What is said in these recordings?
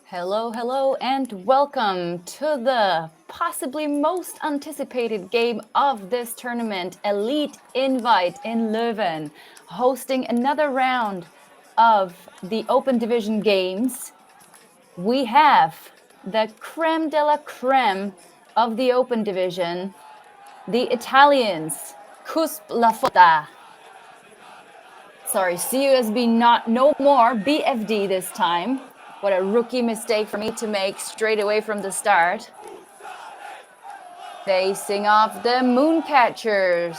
Hello, hello, and welcome to the possibly most anticipated game of this tournament, Elite Invite in Leuven, hosting another round of the Open Division games. We have the creme de la creme of the Open Division, the Italians, LaFotta. Sorry, CUSB no more, BFD this time. What a rookie mistake for me to make straight away from the start. Facing off the Mooncatchers,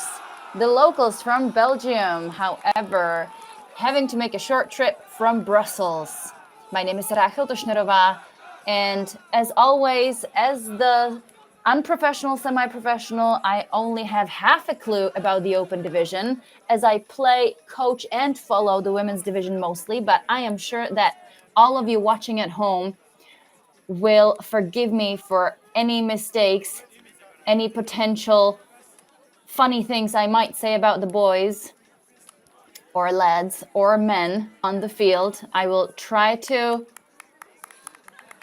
the locals from Belgium, however, having to make a short trip from Brussels. My name is Rachel Toshnerova, and as always, as the unprofessional, semi-professional, I only have half a clue about the Open Division, as I play, coach, and follow the women's division mostly, but I am sure that all of you watching at home will forgive me for any mistakes, any potential funny things I might say about the boys or lads or men on the field. I will try to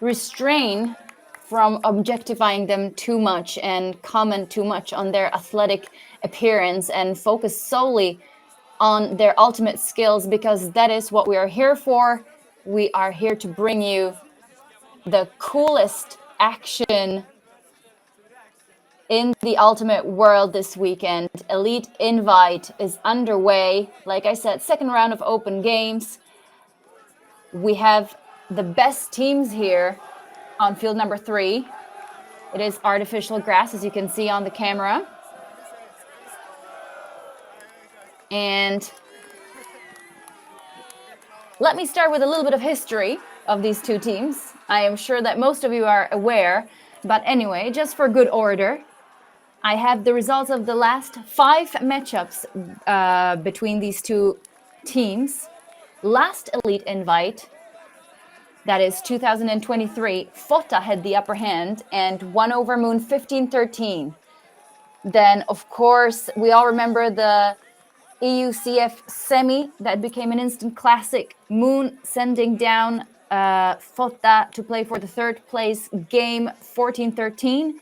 restrain from objectifying them too much and comment too much on their athletic appearance and focus solely on their ultimate skills, because that is what we are here for. We are here to bring you the coolest action in the ultimate world this weekend. Elite Invite is underway. Like I said, second round of open games. We have the best teams here on field number 3. It is artificial grass, as you can see on the camera. And let me start with a little bit of history of these two teams. I am sure that most of you are aware, but anyway, just for good order, I have the results of the last 5 matchups between these two teams. Last Elite Invite, that is 2023, Fotta had the upper hand and won over Moon 15-13. Then, of course, we all remember the EUCS semi that became an instant classic. Moon sending down Fotta to play for the third place game 14-13.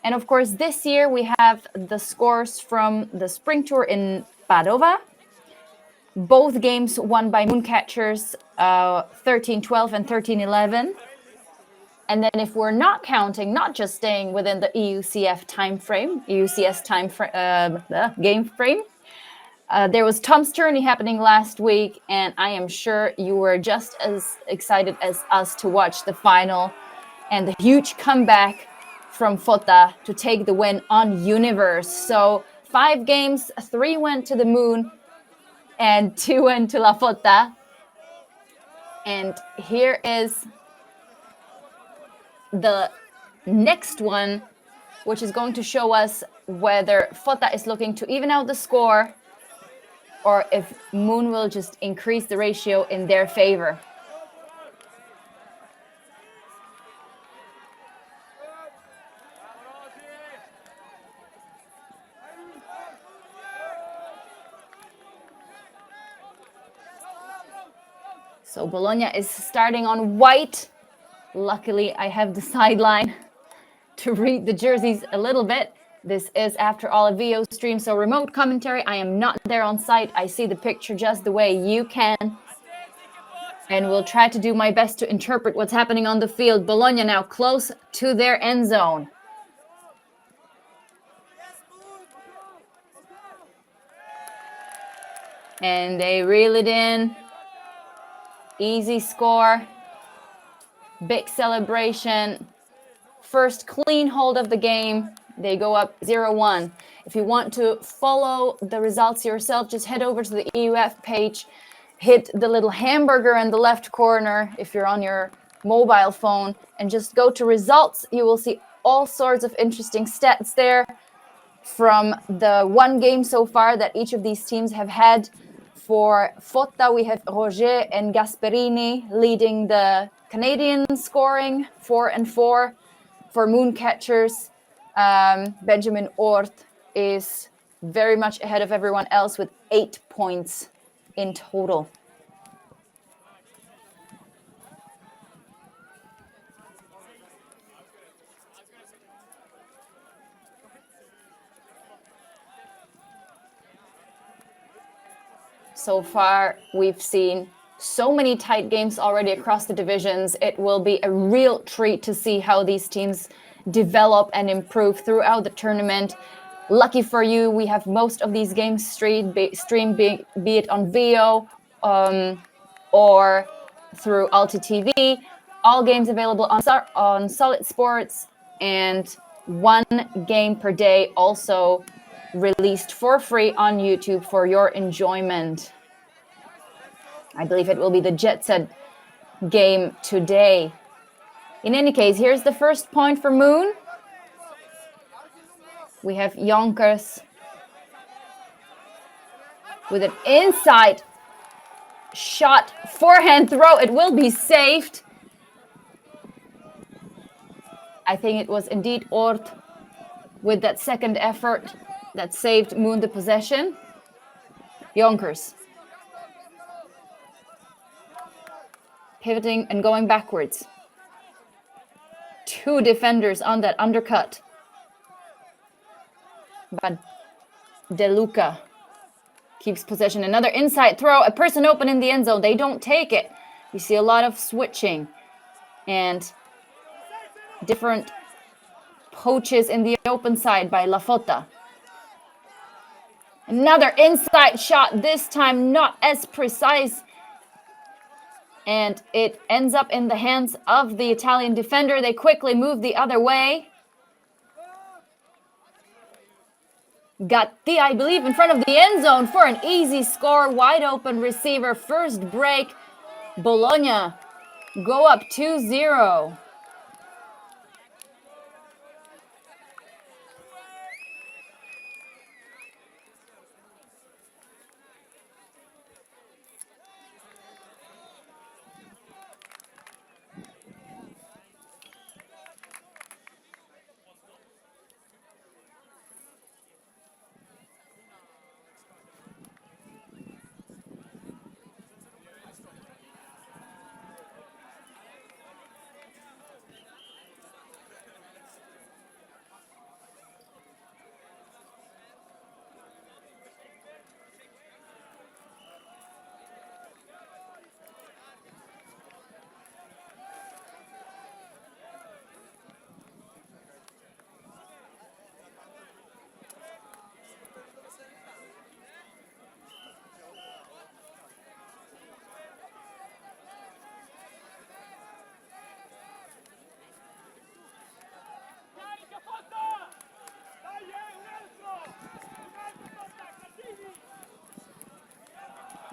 And of course, this year we have the scores from the spring tour in Padova. Both games won by Mooncatchers, 13-12 and 13-11. And then if we're not counting, not just staying within the EUCS time frame, game frame, there was Tom's tourney happening last week, and I am sure you were just as excited as us to watch the final and the huge comeback from Fotta to take the win on Universe. So 5 games, 3 went to the Moon and 2 went to LaFotta. And here is the next one, which is going to show us whether Fotta is looking to even out the score or if Moon will just increase the ratio in their favor. So Bologna is starting on white. Luckily, I have the sideline to read the jerseys a little bit. This is, after all, a VO stream, so remote commentary. I am not there on site. I see the picture just the way you can. And will try to do my best to interpret what's happening on the field. Bologna now close to their end zone. And they reel it in. Easy score. Big celebration. First clean hold of the game. They go up 0-1. If you want to follow the results yourself, just head over to the EUF page, hit the little hamburger in the left corner if you're on your mobile phone, and just go to results. You will see all sorts of interesting stats there from the one game so far that each of these teams have had. For Fotta, we have Roger and Gasperini leading the Canadian scoring, 4-4. For Mooncatchers, Benjamin Orth is very much ahead of everyone else with 8 points in total. So far, we've seen so many tight games already across the divisions. It will be a real treat to see how these teams develop and improve throughout the tournament. Lucky for you, we have most of these games streamed, be it on VO or through Alti TV. All games available on Solid Sports, and 1 game per day also released for free on YouTube for your enjoyment. I believe it will be the Jet Set game today. In any case, here's the first point for Moon. We have Yonkers with an inside shot, forehand throw. It will be saved. I think it was indeed Ort with that second effort that saved Moon the possession. Yonkers pivoting and going backwards. 2 defenders on that undercut. But De Luca keeps possession. Another inside throw. A person open in the end zone. They don't take it. You see a lot of switching and different poaches in the open side by LaFotta. Another inside shot, this time not as precise. And it ends up in the hands of the Italian defender. They quickly move the other way. Gatti, I believe, in front of the end zone for an easy score. Wide open receiver, first break. Bologna go up 2-0.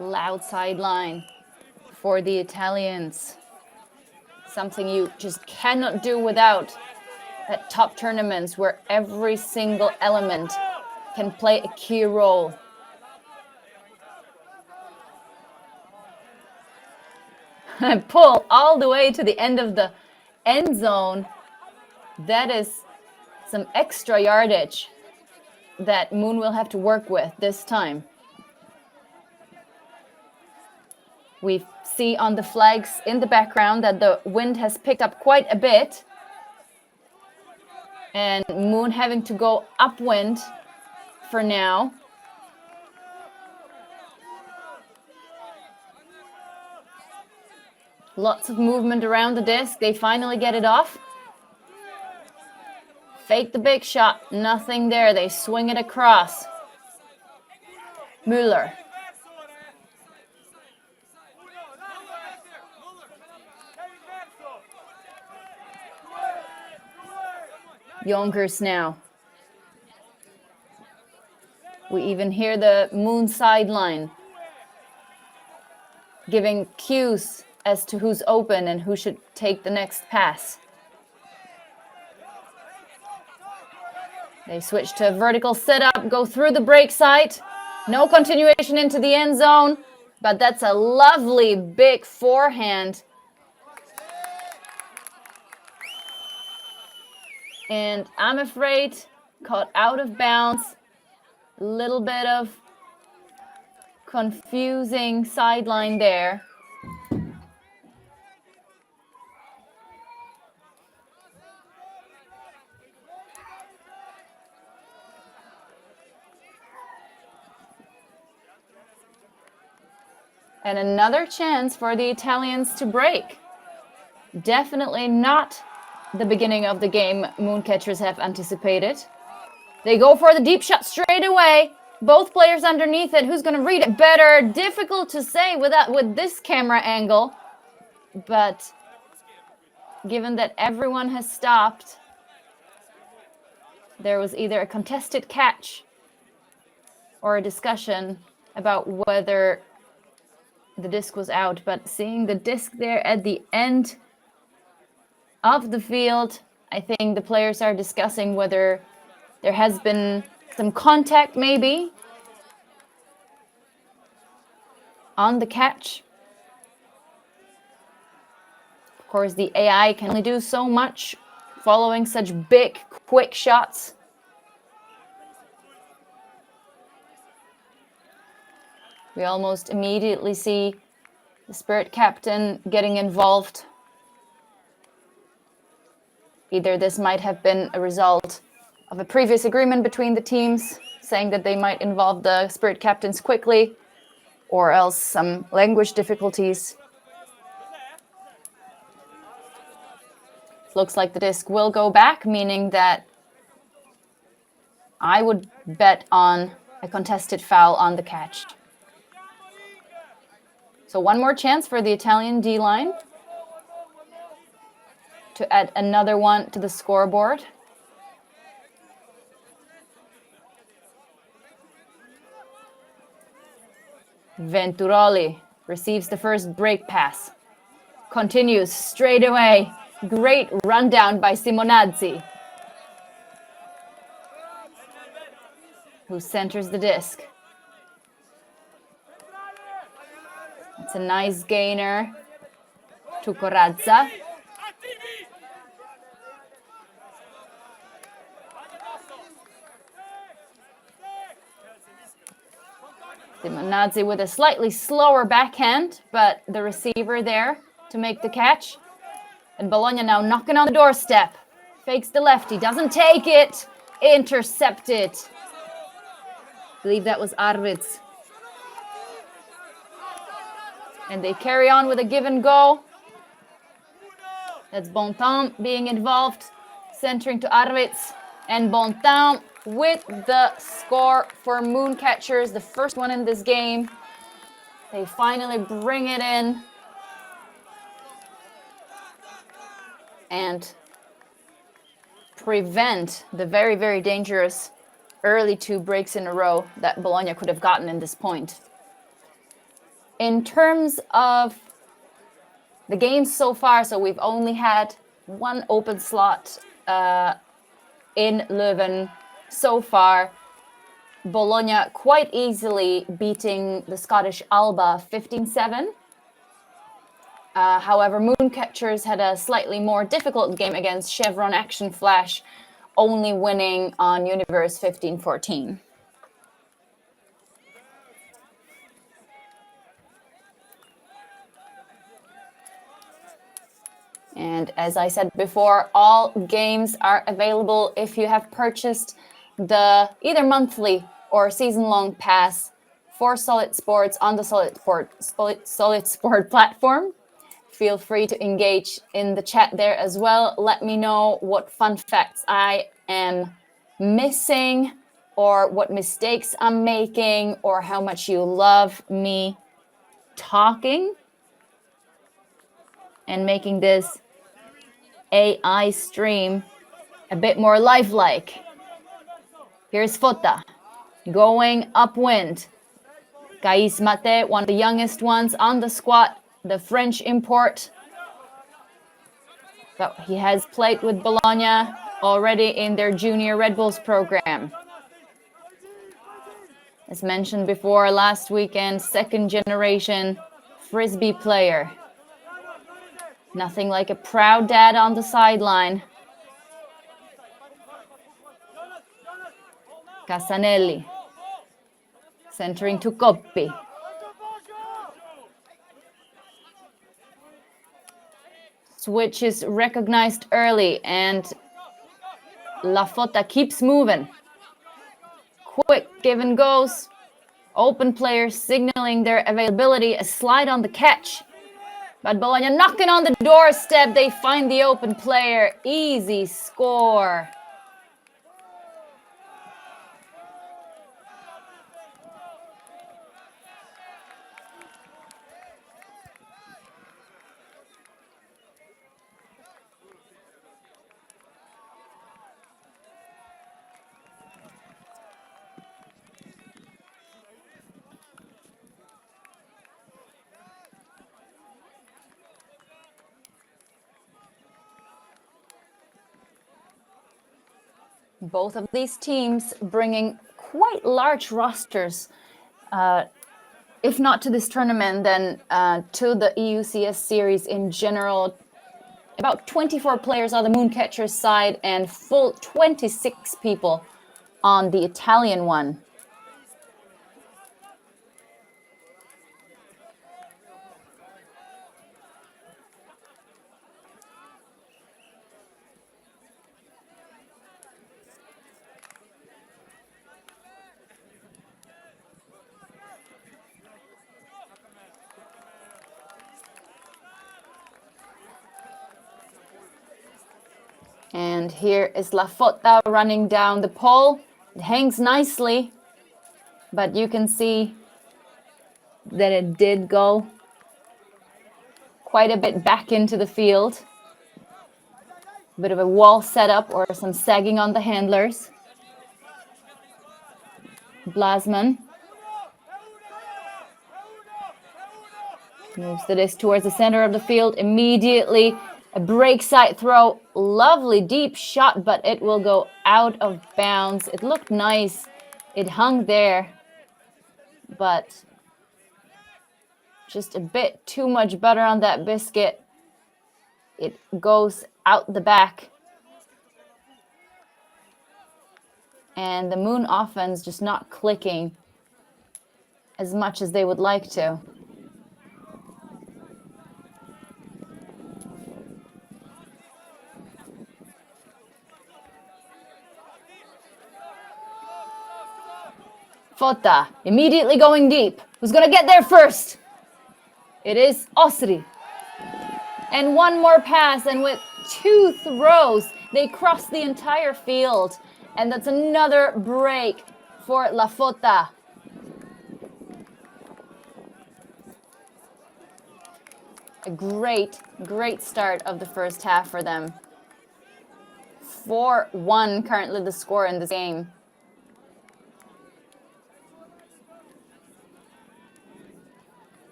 Loud sideline for the Italians. Something you just cannot do without at top tournaments where every single element can play a key role. Pull all the way to the end of the end zone. That is some extra yardage that Moon will have to work with this time. We see on the flags in the background that the wind has picked up quite a bit. And Moon having to go upwind for now. Lots of movement around the disc. They finally get it off. Fake the big shot. Nothing there. They swing it across. Müller. Yonkers now We even hear the Moon sideline giving cues as to who's open and who should take the next pass. They switch to a vertical setup, go through the break side. No continuation into the end zone, but that's a lovely big forehand. And I'm afraid caught out of bounds. A little bit of confusing sideline there. And another chance for the Italians to break. Definitely not the beginning of the game Mooncatchers have anticipated. They go for the deep shot straight away. Both players underneath it. Who's going to read it better? Difficult to say with this camera angle. But given that everyone has stopped, there was either a contested catch or a discussion about whether the disc was out. But seeing the disc there at the end of the field, I think the players are discussing whether there has been some contact maybe on the catch. Of course, the AI can only do so much following such big, quick shots. We almost immediately see the Spirit captain getting involved. Either this might have been a result of a previous agreement between the teams, saying that they might involve the Spirit captains quickly, or else some language difficulties. Looks like the disc will go back, meaning that I would bet on a contested foul on the catch. So one more chance for the Italian D-line to add another one to the scoreboard. Venturoli receives the first break pass. Continues straight away. Great rundown by Simonazzi, who centers the disc. It's a nice gainer to Corazza. Simonazzi with a slightly slower backhand, but the receiver there to make the catch. And Bologna now knocking on the doorstep. Fakes the lefty, doesn't take it. Intercepted. I believe that was Arvids. And they carry on with a give and go. That's Bontemps being involved, centering to Arvids. And Bontemps with the score for Mooncatchers, the first one in this game. They finally bring it in. And prevent the very, very dangerous early 2 breaks in a row that Bologna could have gotten in this point. In terms of the games so far, so we've only had 1 open slot in Leuven so far. Bologna quite easily beating the Scottish Alba 15-7. However, Mooncatchers had a slightly more difficult game against Chevron Action Flash, only winning on Universe 15-14. And as I said before, all games are available if you have purchased the either monthly or season-long pass for Solid Sports on the Solid Sport platform. Feel free to engage in the chat there as well. Let me know what fun facts I am missing, or what mistakes I'm making, or how much you love me talking and making this AI stream a bit more lifelike. Here's Fota. going upwind. Kais Mate, one of the youngest ones on the squad, the French import. But he has played with Bologna already in their junior Red Bulls program. As mentioned before, last weekend, second generation Frisbee player. Nothing like a proud dad on the sideline. Casanelli. Centering to Coppi. Switch is recognized early and LaFotta keeps moving. Quick give and goes. Open players signaling their availability. A slide on the catch. But Bologna knocking on the doorstep. They find the open player. Easy score. Both of these teams bringing quite large rosters, if not to this tournament, then to the EUCS series in general. About 24 players on the Mooncatchers side and full 26 people on the Italian one. And here is LaFotta running down the pole. It hangs nicely, but you can see that it did go quite a bit back into the field. A bit of a wall setup or some sagging on the handlers. Blasman moves the disc towards the center of the field. Immediately a break side throw. Lovely deep shot, but it will go out of bounds. It looked nice. It hung there, but just a bit too much butter on that biscuit. It goes out the back. And the Moon offense just not clicking as much as they would like to. Fotta immediately going deep. Who's going to get there first? It is Osri. And one more pass, and with two throws, they cross the entire field. And that's another break for LaFotta. A great start of the first half for them. 4-1 currently the score in this game.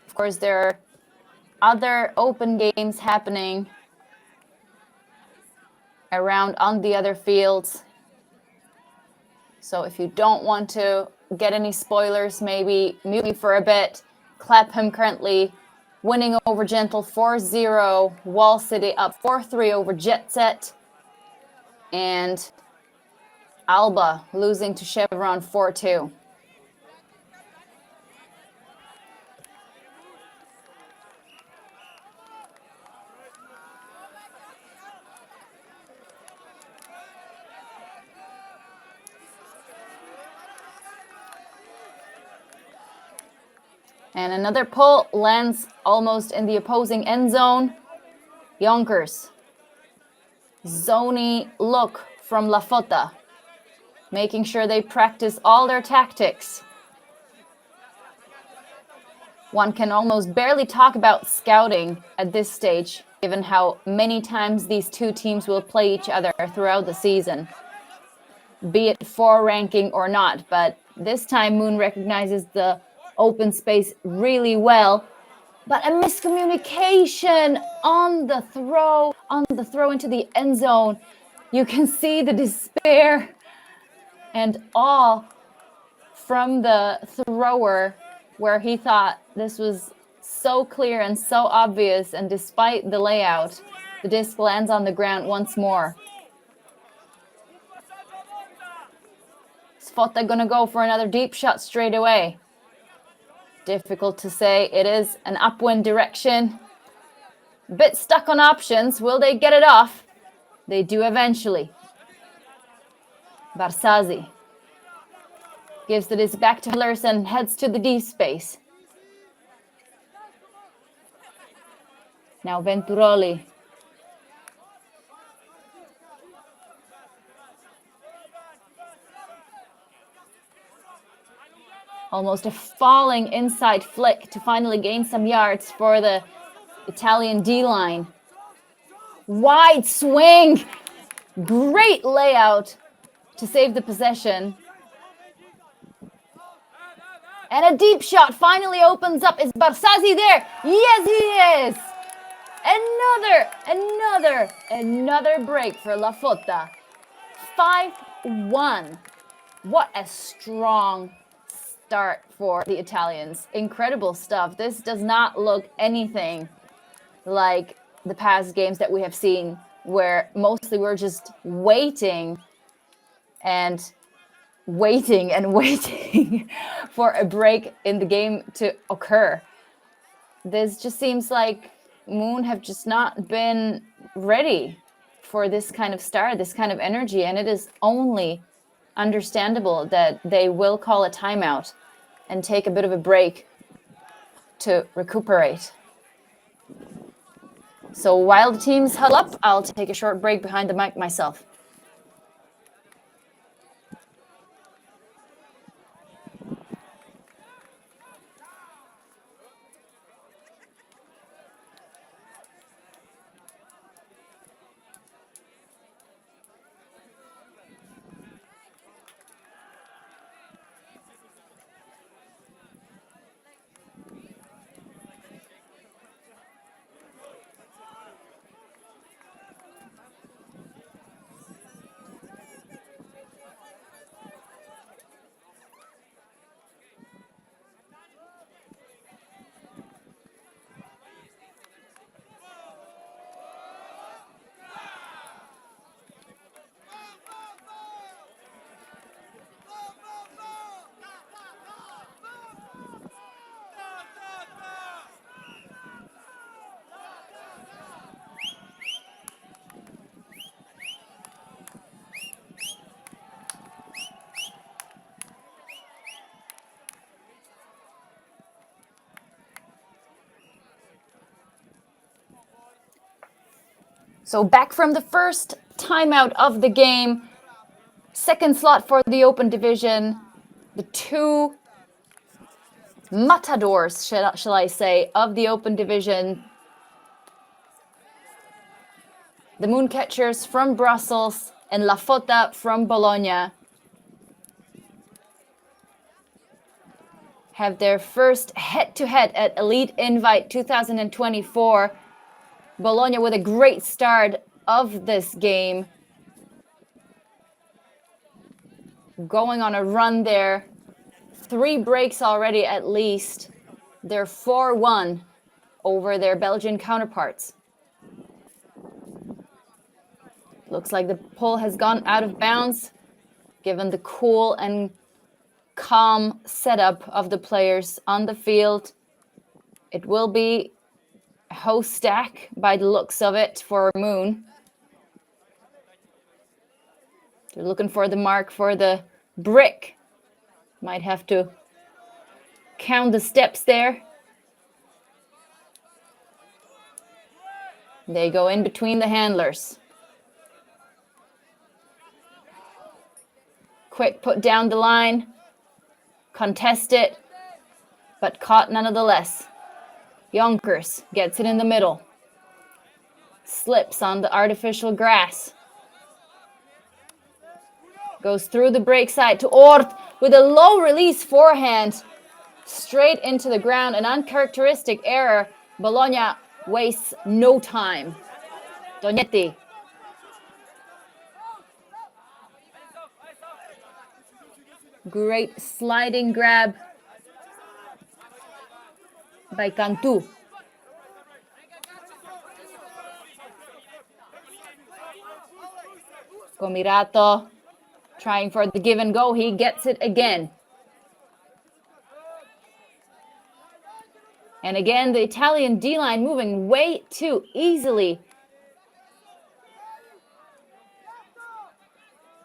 Of course, there are other open games happening around on the other fields. So if you don't want to get any spoilers, maybe mute me for a bit. Clapham currently winning over Gentle 4-0. Wall City up 4-3 over Jet Set. And Alba losing to Chevron 4-2. And another pull lands almost in the opposing end zone. Yonkers. Zony look from LaFotta, making sure they practice all their tactics. One can almost barely talk about scouting at this stage, given how many times these two teams will play each other throughout the season. be it 4 ranking or not. But this time Moon recognizes the open space really well. But a miscommunication on the throw into the end zone. You can see the despair and awe from the thrower, where he thought this was so clear and so obvious, and despite the layout, the disc lands on the ground once more. Is LaFotta gonna go for another deep shot straight away? Difficult to say. It is an upwind direction. A bit stuck on options. Will they get it off? They do eventually. Barsazi gives the disc back to Hillers and heads to the D space. Now Venturoli. Almost a falling inside flick to finally gain some yards for the Italian D-line. Wide swing. Great layout to save the possession. And a deep shot finally opens up. Is Barsazi there? Yes, he is. Another break for LaFotta. 5-1. What a strong start for the Italians. Incredible stuff. This does not look anything like the past games that we have seen, where mostly we're just waiting for a break in the game to occur. This just seems like Moon have just not been ready for this kind of start, this kind of energy, and it is only understandable that they will call a timeout and take a bit of a break to recuperate. So while the teams huddle up, I'll take a short break behind the mic myself. So back from the first timeout of the game, second slot for the open division, the two matadors, shall I say, of the open division. The Mooncatchers from Brussels and LaFotta from Bologna have their first head-to-head at Elite Invite 2024. Bologna with a great start of this game. Going on a run there. 3 breaks already at least. They're 4-1 over their Belgian counterparts. Looks like the pull has gone out of bounds, given the cool and calm setup of the players on the field. It will be a host stack by the looks of it for Moon. They're looking for the mark for the brick. Might have to count the steps there. They go in between the handlers. Quick put down the line. Contest it, but caught nonetheless. Yonkers gets it in the middle. Slips on the artificial grass. Goes through the break side to Ort with a low release forehand. Straight into the ground, an uncharacteristic error. Bologna wastes no time. Dognetti. Great sliding grab by Cantu. Comirato trying for the give and go. He gets it again. And again, the Italian D-line moving way too easily.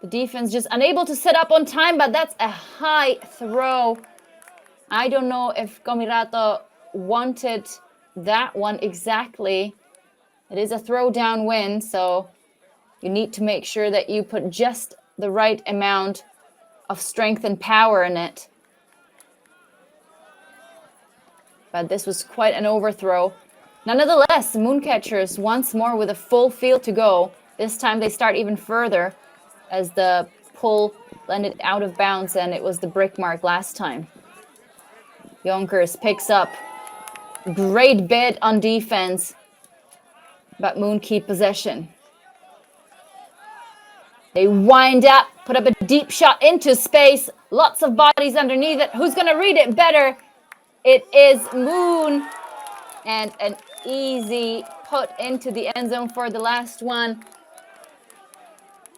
The defense just unable to set up on time, but that's a high throw. I don't know if Comirato wanted that one exactly. It is a throw down win, so you need to make sure that you put just the right amount of strength and power in it. But this was quite an overthrow. Nonetheless, Mooncatchers once more with a full field to go. This time they start even further as the pull landed out of bounds, and it was the brick mark last time. Yonkers picks up. Great bid on defense, but Moon keep possession. They wind up, put up a deep shot into space. Lots of bodies underneath it. Who's going to read it better? It is Moon. And an easy put into the end zone for the last one.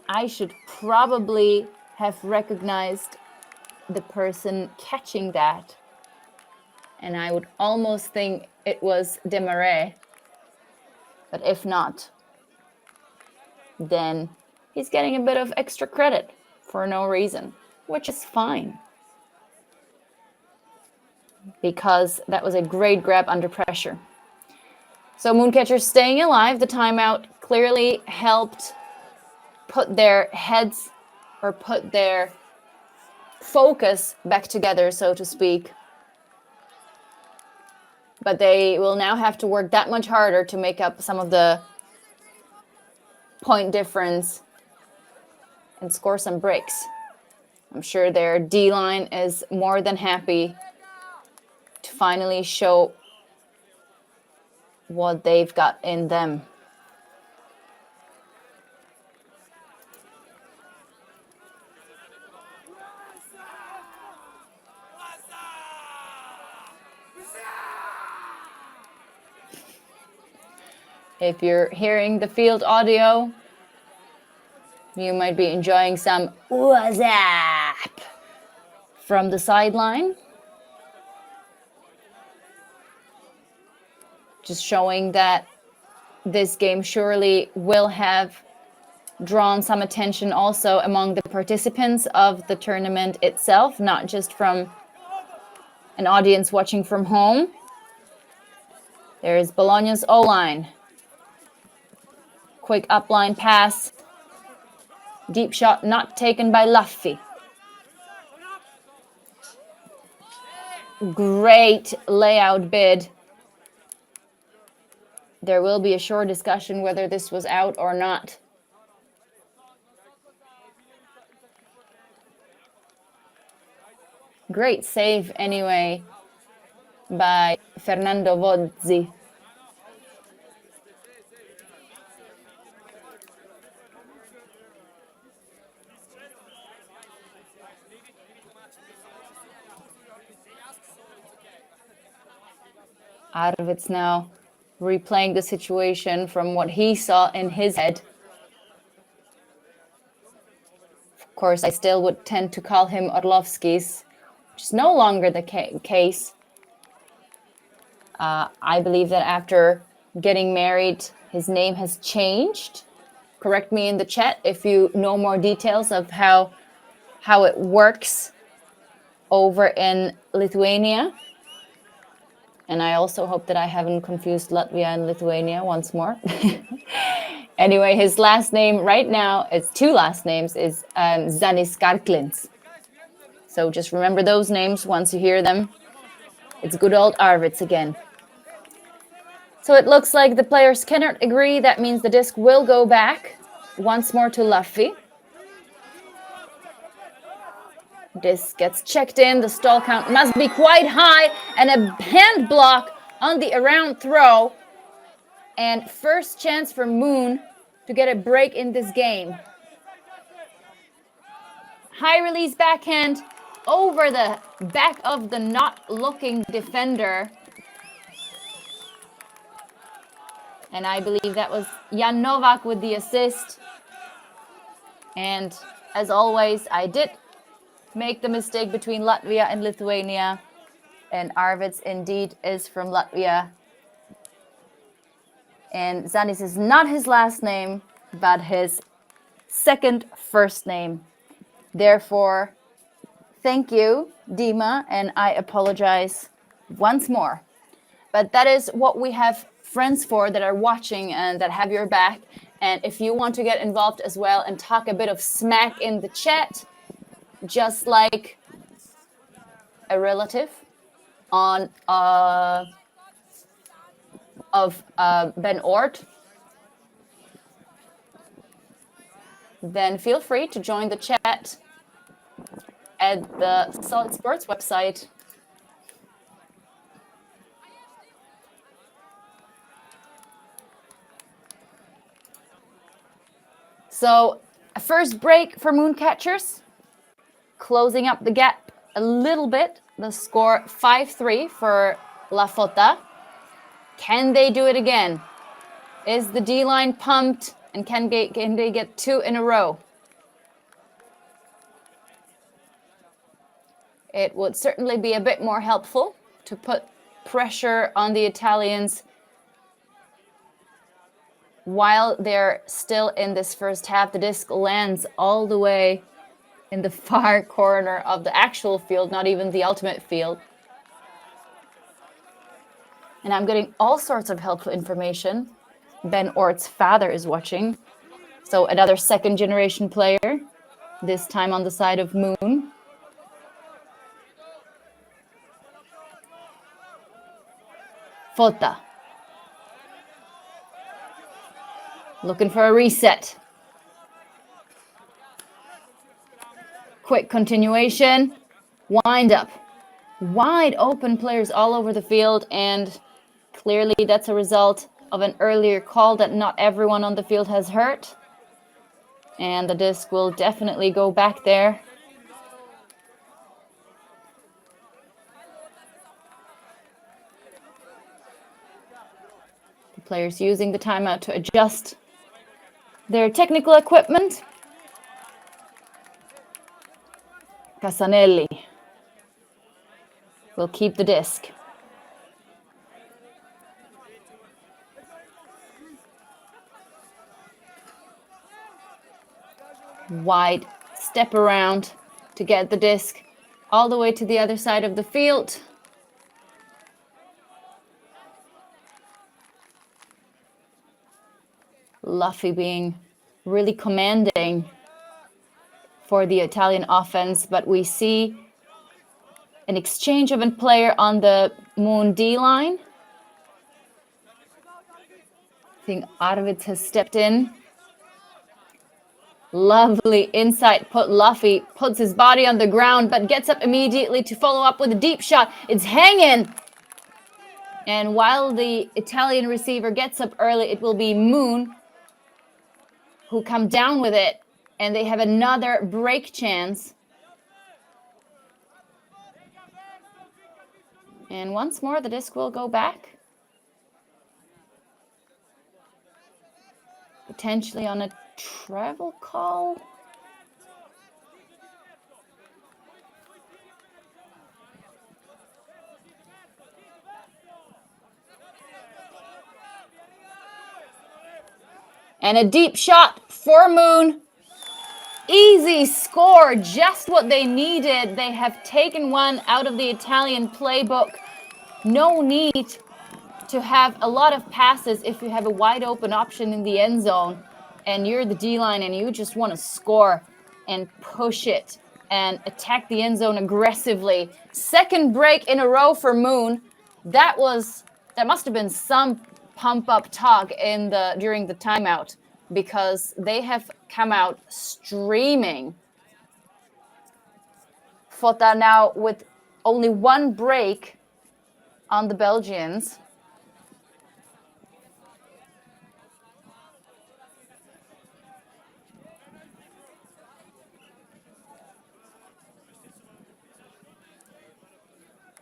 I should probably have recognized the person catching that. And I would almost think it was Desmarais. But if not, then he's getting a bit of extra credit for no reason, which is fine. Because that was a great grab under pressure. So Mooncatchers staying alive. The timeout clearly helped put their heads or put their focus back together, so to speak. But they will now have to work that much harder to make up some of the point difference and score some breaks. I'm sure their D-line is more than happy to finally show what they've got in them. If you're hearing the field audio, you might be enjoying some "What's up?" from the sideline. Just showing that this game surely will have drawn some attention also among the participants of the tournament itself, not just from an audience watching from home. There's Bologna's O-line. Quick upline pass. Deep shot not taken by Laffi. Great layout bid. There will be a short discussion whether this was out or not. Great save anyway by Fernando Vozzi. Arvids now replaying the situation from what he saw in his head. Of course, I still would tend to call him Orlovsky's, which is no longer the case. I believe that after getting married, his name has changed. Correct me in the chat if you know more details of how it works over in Lithuania. And I also hope that I haven't confused Latvia and Lithuania once more. Anyway, his last name right now, it's two last names, is Zanis Karklins. So just remember those names once you hear them. It's good old Arvids again. So it looks like the players cannot agree. That means the disc will go back once more to Laffi. This gets checked in. The stall count must be quite high, and a hand block on the around throw. And first chance for Moon to get a break in this game. High release backhand over the back of the not looking defender. And I believe that was Jan Novak with the assist. And as always, I did make the mistake between Latvia and Lithuania. And Arvids indeed is from Latvia. And Zanis is not his last name, but his second first name. Therefore, thank you, Dima, and I apologize once more. But that is what we have friends for that are watching and that have your back. And if you want to get involved as well and talk a bit of smack in the chat, just like a relative on of Ben Ort, then feel free to join the chat at the Solid Sports website. So, a first break for Mooncatchers, closing up the gap a little bit. The score 5-3 for LaFotta. Can they do it again? Is the D-line pumped, and can they get two in a row? It would certainly be a bit more helpful to put pressure on the Italians while they're still in this first half. The disc lands all the way in the far corner of the actual field, not even the ultimate field. And I'm getting all sorts of helpful information. Ben Ort's father is watching. So another second generation player, this time on the side of Moon. Fota. Looking for a reset. Quick continuation. Wind up. Wide open players all over the field, and clearly that's a result of an earlier call that not everyone on the field has heard. And the disc will definitely go back there. The players using the timeout to adjust their technical equipment. Casanelli will keep the disc. Wide step around to get the disc all the way to the other side of the field. Luffy being really commanding for the Italian offense, but we see an exchange of a player on the Moon D line. I think Arvids has stepped in. Lovely inside put. Luffy puts his body on the ground, but gets up immediately to follow up with a deep shot. It's hanging. And while the Italian receiver gets up early, it will be Moon who come down with it. And they have another break chance. And once more, the disc will go back. Potentially on a travel call. And a deep shot for Moon. Easy score, just what they needed. They have taken one out of the Italian playbook. No need to have a lot of passes if you have a wide open option in the end zone and you're the D-line and you just want to score and push it and attack the end zone aggressively. Second break in a row for Moon. That must have been some pump up talk during the timeout, because they have come out streaming. LaFotta now with only one break on the Belgians.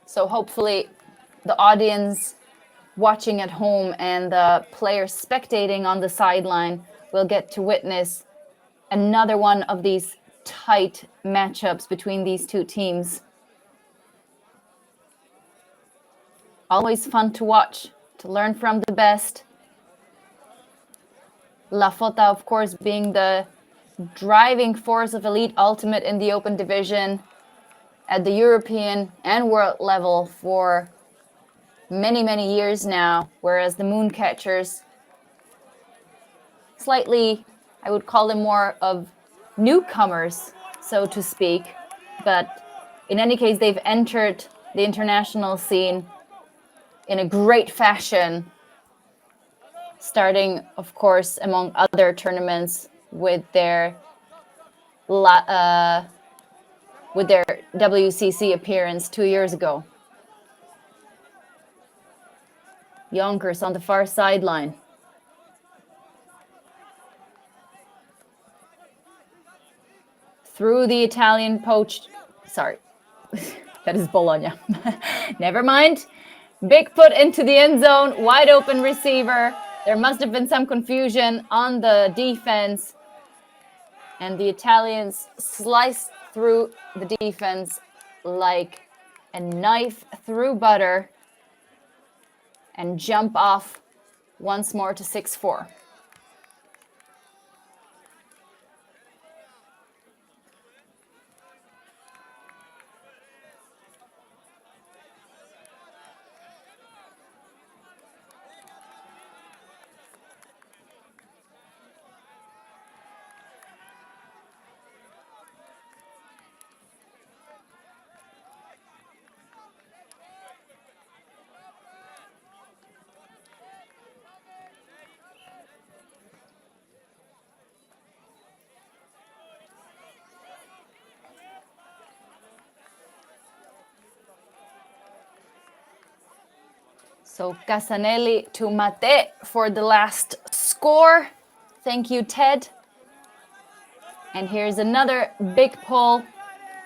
So hopefully the audience watching at home and the players spectating on the sideline will get to witness another one of these tight matchups between these two teams. Always fun to watch, to learn from the best. LaFotta, of course, being the driving force of Elite Ultimate in the Open Division at the European and world level for many, many years now, whereas the Mooncatchers, slightly, I would call them more of newcomers, so to speak. But in any case, they've entered the international scene in a great fashion, starting, of course, among other tournaments with their WCC appearance 2 years ago. Yonkers on the far sideline. Through the Italian poached, sorry, that is Bologna. Never mind. Big put into the end zone, wide open receiver. There must have been some confusion on the defense. And the Italians sliced through the defense like a knife through butter and jump off once more to 6-4. So Casanelli to Mate for the last score. Thank you, Ted. And here's another big pull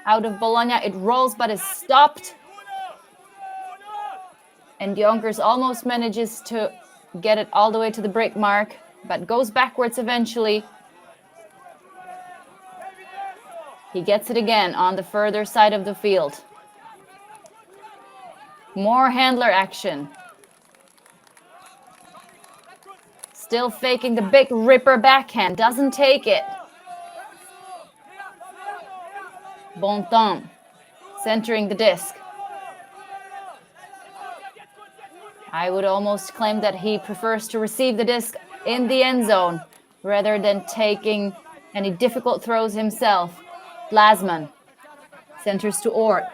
out of Bologna. It rolls, but is stopped. And Yonkers almost manages to get it all the way to the break mark, but goes backwards eventually. He gets it again on the further side of the field. More handler action. Still faking the big ripper backhand. Doesn't take it. Bontemps centering the disc. I would almost claim that he prefers to receive the disc in the end zone rather than taking any difficult throws himself. Blasman centers to Ort.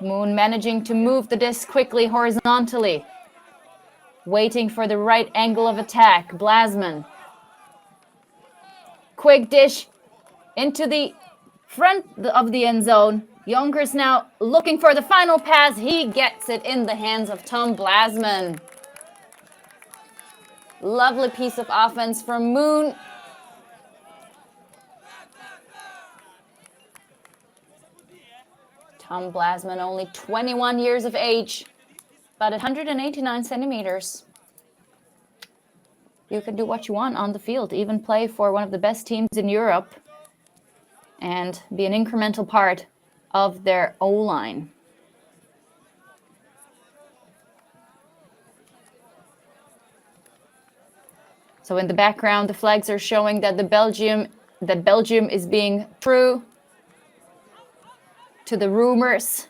Moon managing to move the disc quickly horizontally. Waiting for the right angle of attack. Blasman. Quick dish into the front of the end zone. Yonkers now looking for the final pass. He gets it in the hands of Tom Blasman. Lovely piece of offense from Moon. Tom Blasman, only 21 years of age, but 189 centimeters. You can do what you want on the field, even play for one of the best teams in Europe and be an incremental part of their O-line. So in the background, the flags are showing that Belgium is being true to the rumors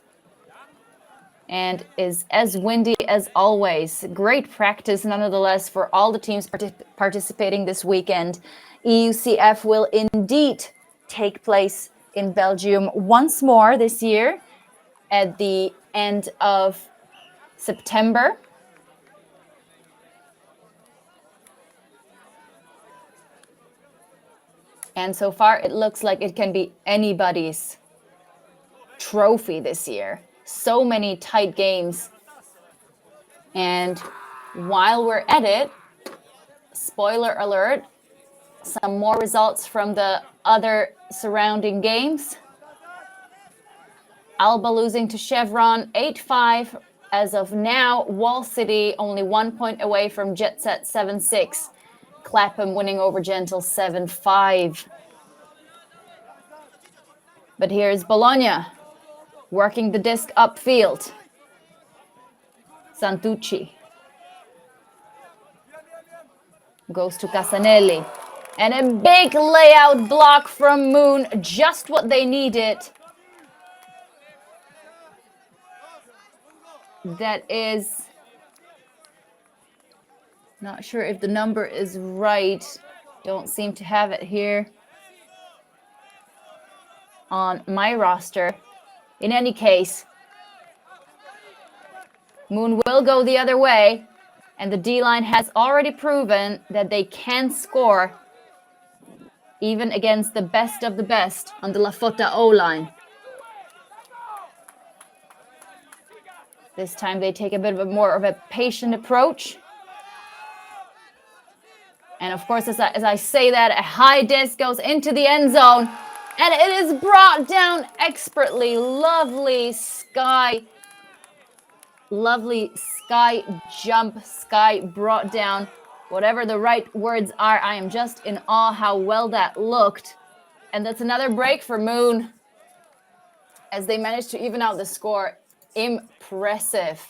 and is as windy as always. Great practice nonetheless for all the teams participating this weekend. EUCF will indeed take place in Belgium once more this year at the end of September. And so far, it looks like it can be anybody's trophy this year. So many tight games. And while we're at it, spoiler alert, some more results from the other surrounding games. Alba losing to Chevron 8-5. As of now, Wall City only 1 point away from Jet Set 7-6. Clapham winning over Gentle 7-5. But here's Bologna working the disc upfield. Santucci goes to Casanelli. And a big layout block from Moon, just what they needed. That is, not sure if the number is right. Don't seem to have it here on my roster. In any case, Moon will go the other way, and the D-line has already proven that they can score even against the best of the best on the LaFotta O-line. This time they take a bit of more of a patient approach. And of course, as I say that, a high disc goes into the end zone. And it is brought down expertly. Lovely sky jump, sky brought down. Whatever the right words are, I am just in awe how well that looked. And that's another break for Moon as they managed to even out the score. Impressive.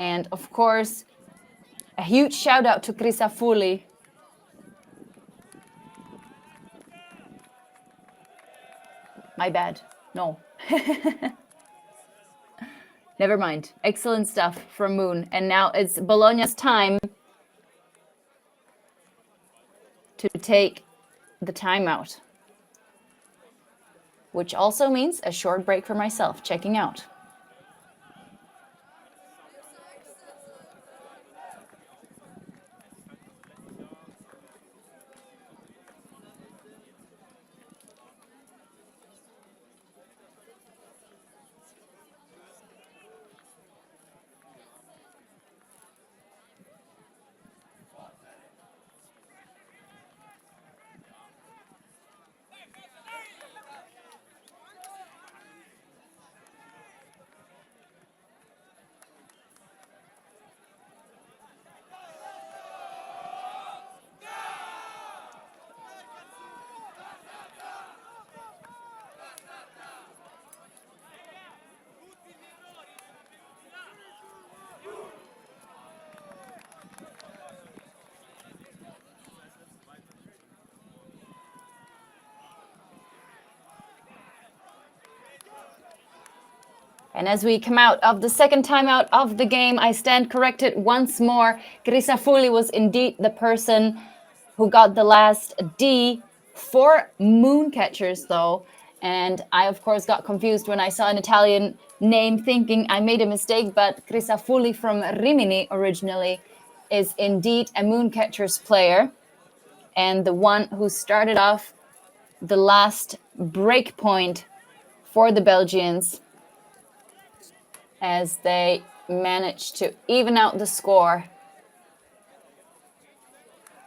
And of course, a huge shout out to Crisafulli. My bad. No. Never mind. Excellent stuff from Moon. And now it's Bologna's time to take the timeout. Which also means a short break for myself, checking out. And as we come out of the second timeout of the game, I stand corrected once more. Crisafulli was indeed the person who got the last D for Mooncatchers, though. And I, of course, got confused when I saw an Italian name, thinking I made a mistake. But Crisafulli from Rimini originally is indeed a Mooncatchers player, and the one who started off the last break point for the Belgians, as they managed to even out the score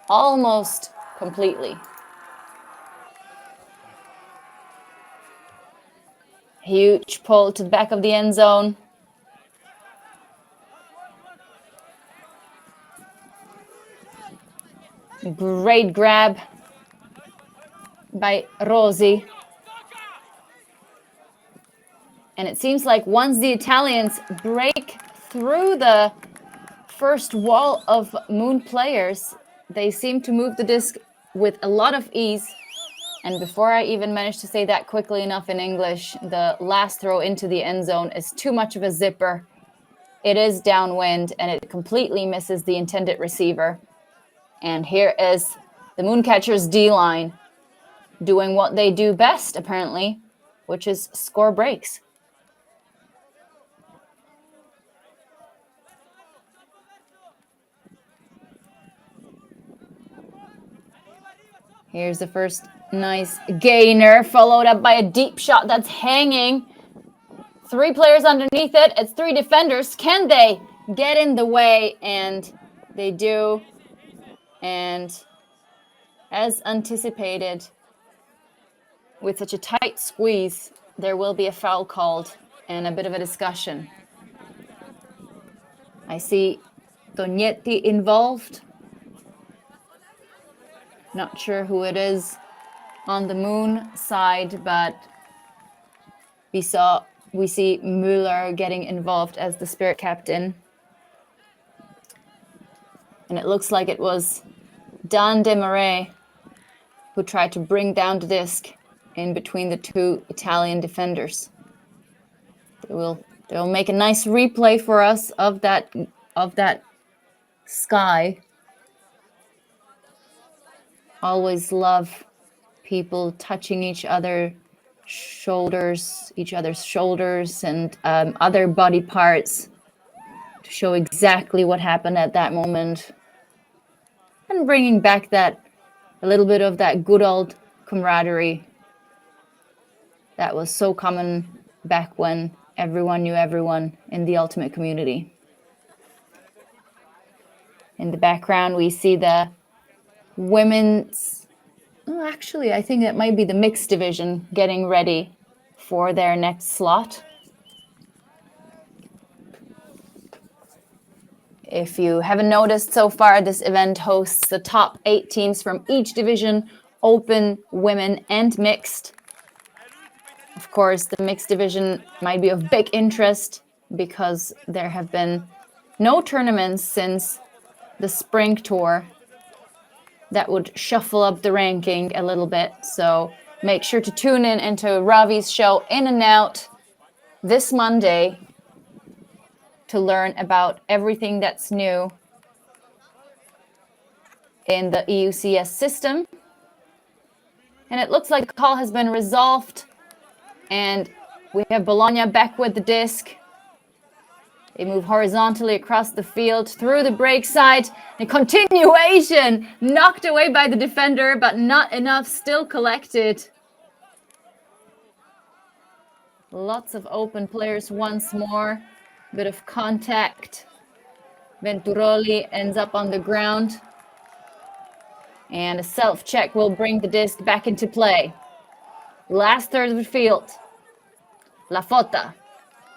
almost completely. Huge pull to the back of the end zone. Great grab by Rosi. And it seems like once the Italians break through the first wall of Moon players, they seem to move the disc with a lot of ease. And before I even managed to say that quickly enough in English, the last throw into the end zone is too much of a zipper. It is downwind, and it completely misses the intended receiver. And here is the Mooncatchers D-line doing what they do best, apparently, which is score breaks. Here's the first nice gainer, followed up by a deep shot that's hanging. 3 players underneath it. It's 3 defenders. Can they get in the way? And they do. And as anticipated, with such a tight squeeze, there will be a foul called and a bit of a discussion. I see Tognetti involved. Not sure who it is on the Moon side, but we see Müller getting involved as the Spirit captain. And it looks like it was Dan Desmarais who tried to bring down the disc in between the 2 Italian defenders. They'll make a nice replay for us of that sky. Always love people touching each other's shoulders, and other body parts to show exactly what happened at that moment, and bringing back a little bit of that good old camaraderie that was so common back when everyone knew everyone in the Ultimate community. In the background, we see the women's, actually, I think it might be the mixed division getting ready for their next slot. If you haven't noticed so far, this event hosts the top 8 teams from each division, open, women, and mixed. Of course, the mixed division might be of big interest because there have been no tournaments since the spring tour that would shuffle up the ranking a little bit. So make sure to tune in into Ravi's show In and Out this Monday to learn about everything that's new in the EUCS system. And it looks like the call has been resolved. And we have Bologna back with the disc. They move horizontally across the field through the break side. A continuation, knocked away by the defender, but not enough, still collected. Lots of open players once more. Bit of contact. Venturoli ends up on the ground. And a self-check will bring the disc back into play. Last third of the field. LaFotta.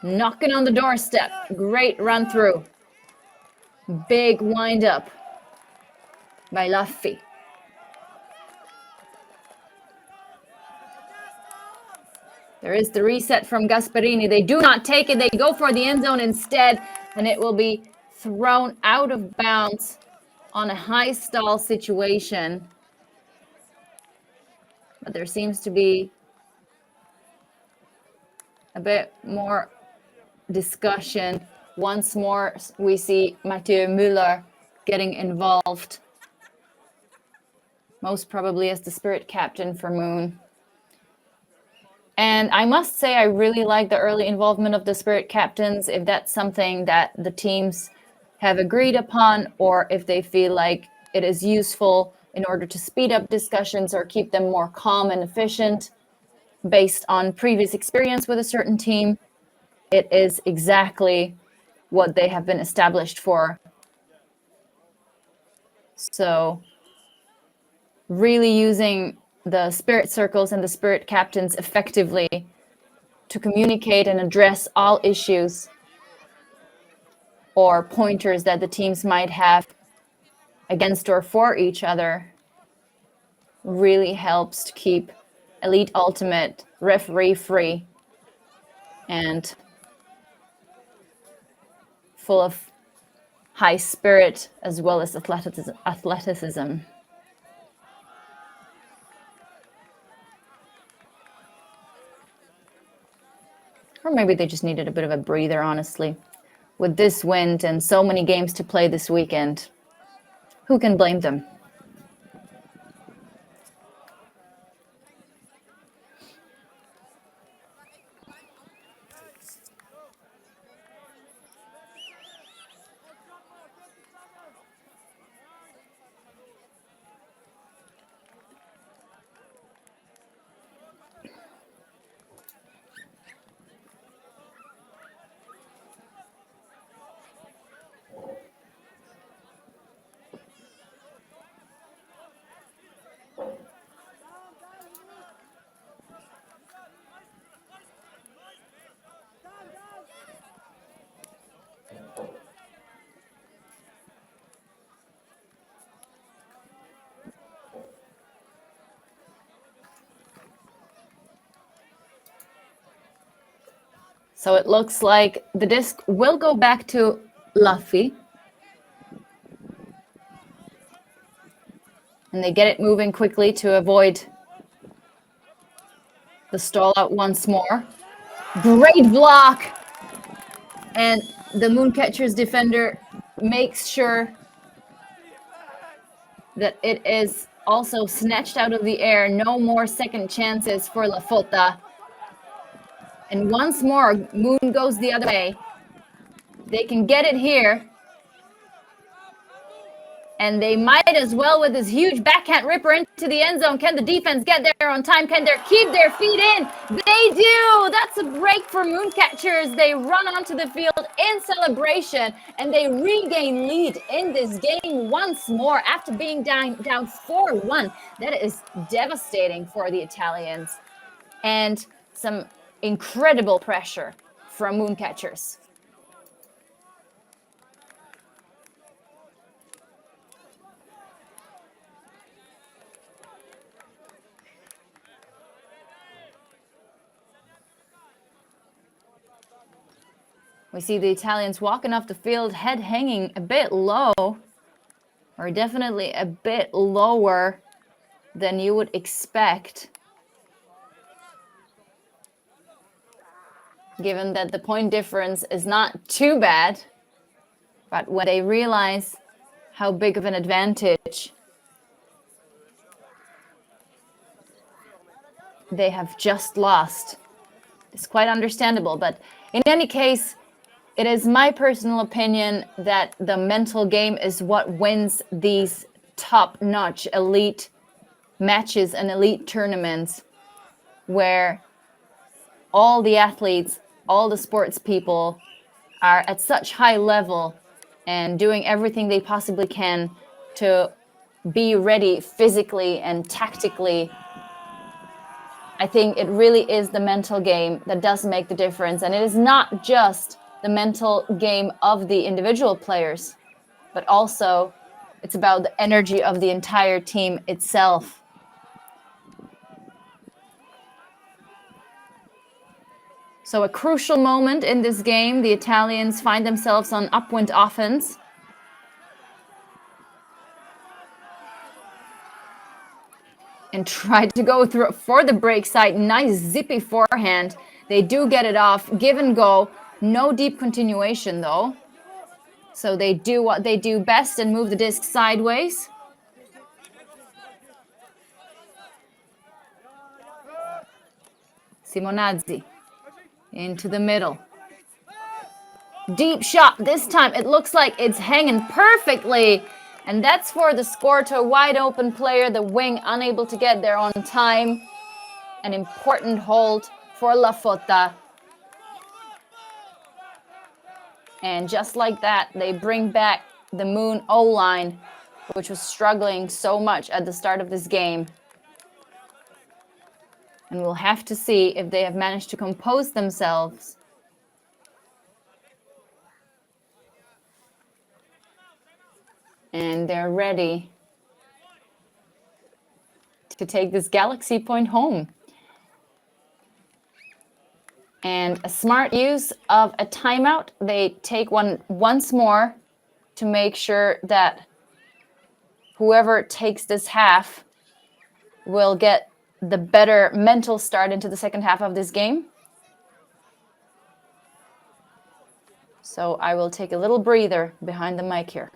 Knocking on the doorstep. Great run through. Big wind up by Laffi. There is the reset from Gasparini. They do not take it. They go for the end zone instead. And it will be thrown out of bounds on a high stall situation. But there seems to be a bit more discussion. Once more, we see Mathieu Müller getting involved, most probably as the Spirit captain for Moon. And I must say, I really like the early involvement of the Spirit captains, if that's something that the teams have agreed upon, or if they feel like it is useful in order to speed up discussions or keep them more calm and efficient based on previous experience with a certain team. It is exactly what they have been established for. So really using the Spirit circles and the Spirit captains effectively to communicate and address all issues or pointers that the teams might have against or for each other really helps to keep Elite Ultimate referee free and full of high spirit as well as athleticism. Or maybe they just needed a bit of a breather, honestly. With this wind and so many games to play this weekend, who can blame them? So it looks like the disc will go back to Luffy. And they get it moving quickly to avoid the stall out once more. Great block! And the Mooncatchers defender makes sure that it is also snatched out of the air. No more second chances for LaFotta. And once more, Moon goes the other way. They can get it here. And they might as well with this huge backhand ripper into the end zone. Can the defense get there on time? Can they keep their feet in? They do! That's a break for Mooncatchers. They run onto the field in celebration, and they regain lead in this game once more after being down 4-1. That is devastating for the Italians. And some incredible pressure from Mooncatchers. We see the Italians walking off the field, head hanging a bit low, or definitely a bit lower than you would expect, given that the point difference is not too bad. But when they realize how big of an advantage they have just lost, it's quite understandable. But in any case, it is my personal opinion that the mental game is what wins these top-notch elite matches and elite tournaments, where all the athletes, all the sports people are at such high level and doing everything they possibly can to be ready physically and tactically. I think it really is the mental game that does make the difference. And it is not just the mental game of the individual players, but also it's about the energy of the entire team itself. So a crucial moment in this game, the Italians find themselves on upwind offense. And try to go through for the break side. Nice zippy forehand. They do get it off, give and go. No deep continuation though. So they do what they do best and move the disc sideways. Simonazzi into the middle. Deep shot. This time it looks like it's hanging perfectly. And that's for the score to a wide open player. The wing unable to get there on time. An important hold for LaFotta. And just like that, they bring back the Moon O-line, which was struggling so much at the start of this game. And we'll have to see if they have managed to compose themselves. And they're ready to take this Galaxy point home. And a smart use of a timeout. They take one once more to make sure that whoever takes this half will get the better mental start into the second half of this game. So I will take a little breather behind the mic here.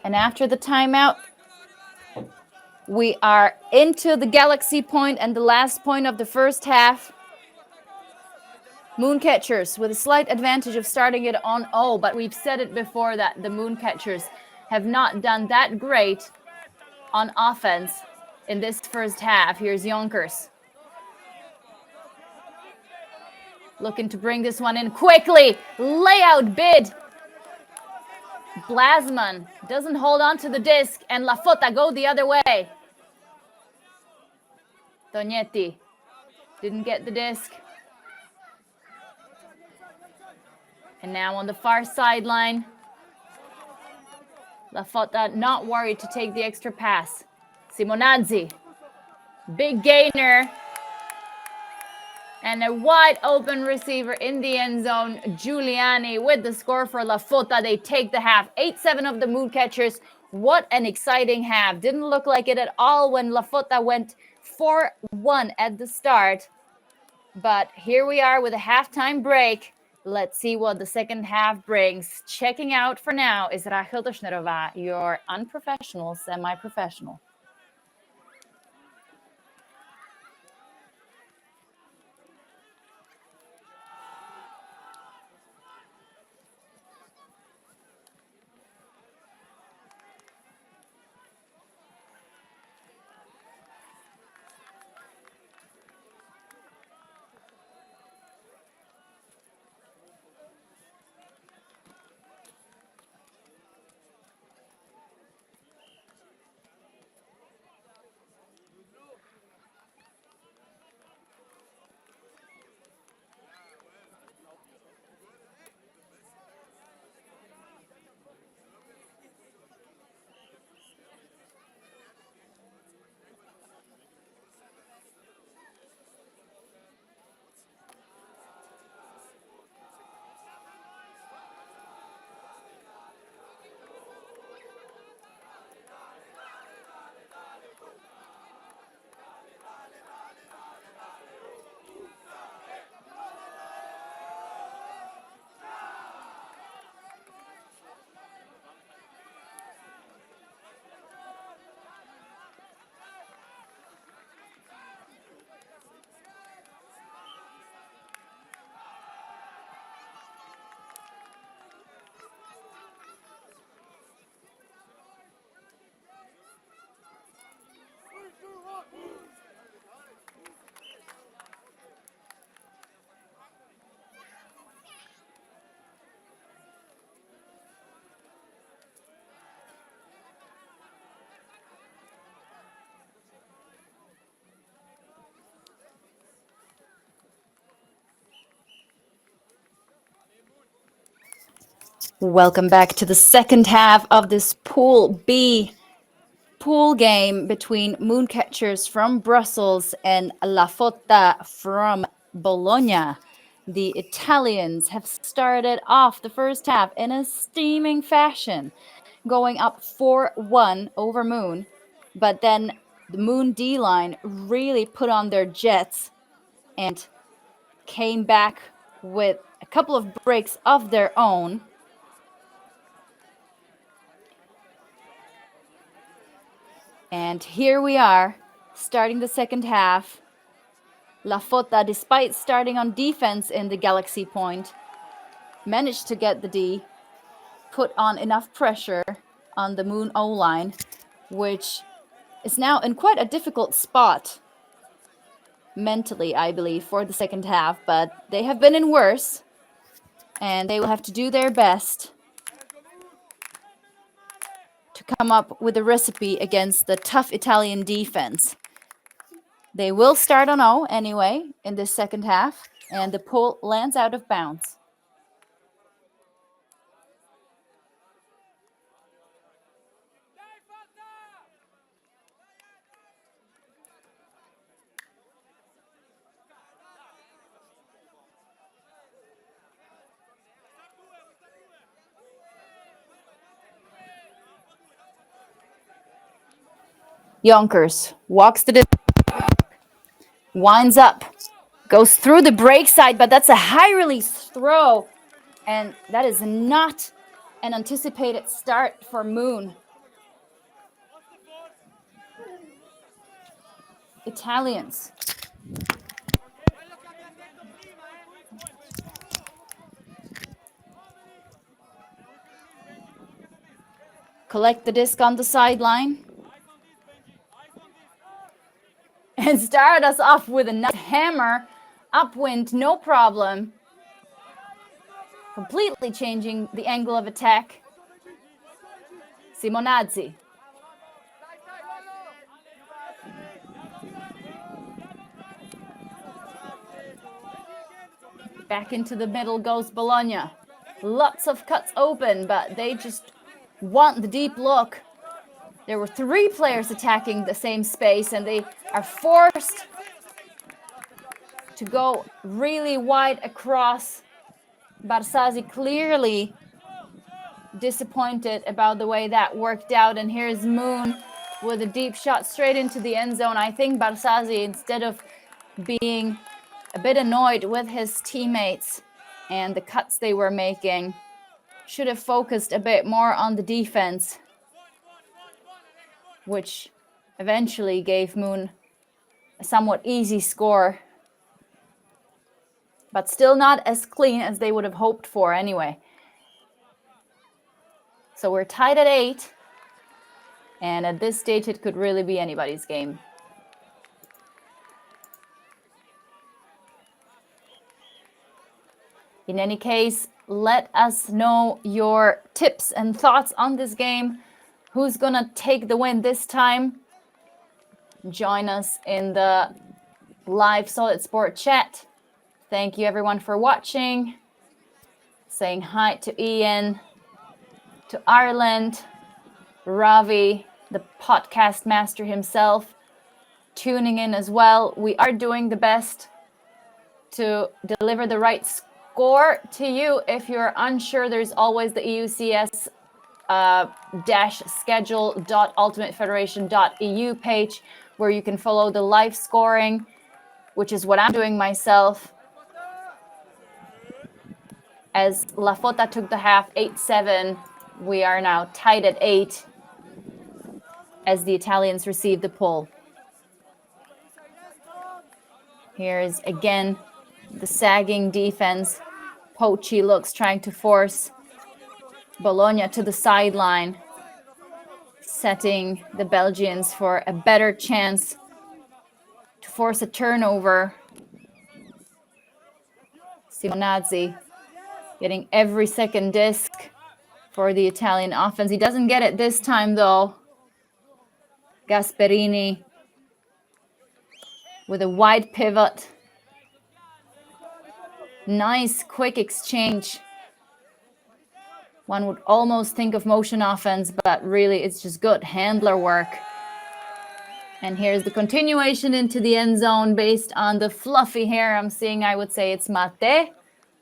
And after the timeout, we are into the Galaxy point and the last point of the first half. Mooncatchers with a slight advantage of starting it on 0, but we've said it before that the Mooncatchers have not done that great on offense in this first half. Here's Yonkers. Looking to bring this one in quickly. Layout bid. Blasman doesn't hold on to the disc, and LaFotta go the other way. Dognetti didn't get the disc. And now on the far sideline, LaFotta not worried to take the extra pass. Simonazzi, big gainer. And a wide open receiver in the end zone. Giuliani with the score for LaFotta. They take the half. 8-7 of the Mooncatchers. What an exciting half. Didn't look like it at all when LaFotta went 4-1 at the start. But here we are with a halftime break. Let's see what the second half brings. Checking out for now is Rachel Doshnerova, your unprofessional, semi-professional. Welcome back to the second half of this Pool B pool game between Mooncatchers from Brussels and LaFotta from Bologna. The Italians have started off the first half in a steaming fashion, going up 4-1 over Moon. But then the Moon D-line really put on their jets and came back with a couple of breaks of their own. And here we are, starting the second half. LaFotta, despite starting on defense in the Galaxy point, managed to get the D, put on enough pressure on the Moon O-line, which is now in quite a difficult spot mentally, I believe, for the second half. But they have been in worse, and they will have to do their best to come up with a recipe against the tough Italian defense. They will start on 0 anyway in this second half, and the pull lands out of bounds. Yonkers walks to the winds up, goes through the break side, but that's a high release throw, and that is not an anticipated start for Moon. Italians. Collect the disc on the sideline. And start us off with a nice hammer. Upwind, no problem. Completely changing the angle of attack. Simonazzi. Back into the middle goes Bologna. Lots of cuts open, but they just want the deep look. There were 3 players attacking the same space, and they are forced to go really wide across. Barzasi clearly disappointed about the way that worked out, and here's Moon with a deep shot straight into the end zone. I think Barzasi, instead of being a bit annoyed with his teammates and the cuts they were making, should have focused a bit more on the defense, which eventually gave Moon a somewhat easy score, but still not as clean as they would have hoped for anyway. So we're tied at 8, and at this stage it could really be anybody's game. In any case, let us know your tips and thoughts on this game. Who's gonna take the win this time? Join us in the live Solid Sport chat. Thank you everyone for watching. Saying hi to Ian, to Ireland, Ravi, the podcast master himself, tuning in as well. We are doing the best to deliver the right score to you. If you're unsure, there's always the EUCS schedule.ultimatefederation.eu page where you can follow the live scoring, which is what I'm doing myself. As LaFotta took the half 8-7, we are now tied at 8 as the Italians receive the pull. Here's again the sagging defense. Pochi looks trying to force Bologna to the sideline, setting the Belgians for a better chance to force a turnover. Simonazzi getting every second disc for the Italian offense. He doesn't get it this time though. Gasperini with a wide pivot. Nice quick exchange. One would almost think of motion offense, but really it's just good handler work. And here's the continuation into the end zone based on the fluffy hair I'm seeing. I would say it's Mate.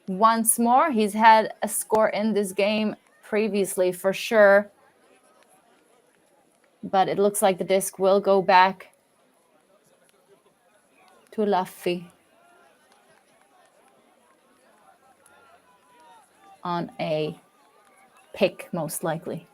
Once more, he's had a score in this game previously for sure. But it looks like the disc will go back to Laffi on a pick, most likely.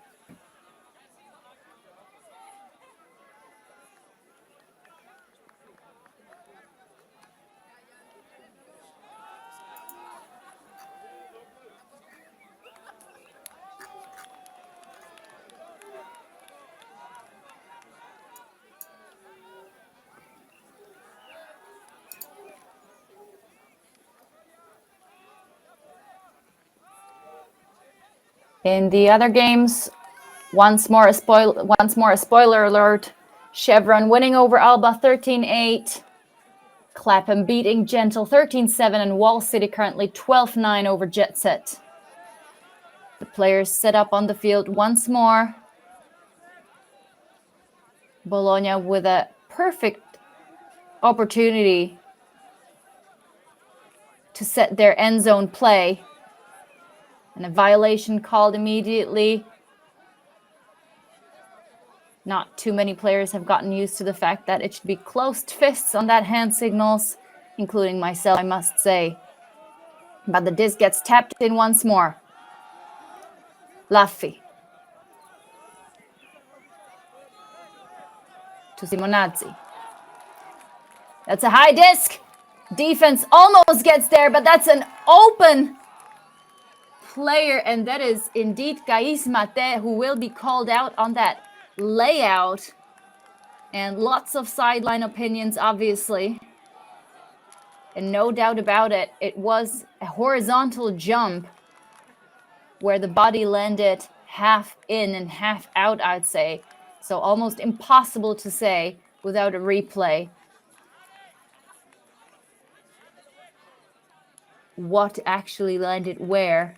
In the other games, once more a spoiler alert. Chevron winning over Alba 13-8. Clapham beating Gentle 13-7, and Wall City currently 12-9 over Jet Set. The players set up on the field once more. Bologna with a perfect opportunity to set their end zone play. And a violation called immediately. Not too many players have gotten used to the fact that it should be closed fists on that hand signals, including myself, I must say. But the disc gets tapped in once more. Laffi. to Simonazzi. That's a high disc. Defense almost gets there, but that's an open player, and that is indeed Gais Mate, who will be called out on that layout. And lots of sideline opinions, obviously. And no doubt about it, it was a horizontal jump where the body landed half in and half out, I'd say. So almost impossible to say without a replay what actually landed where.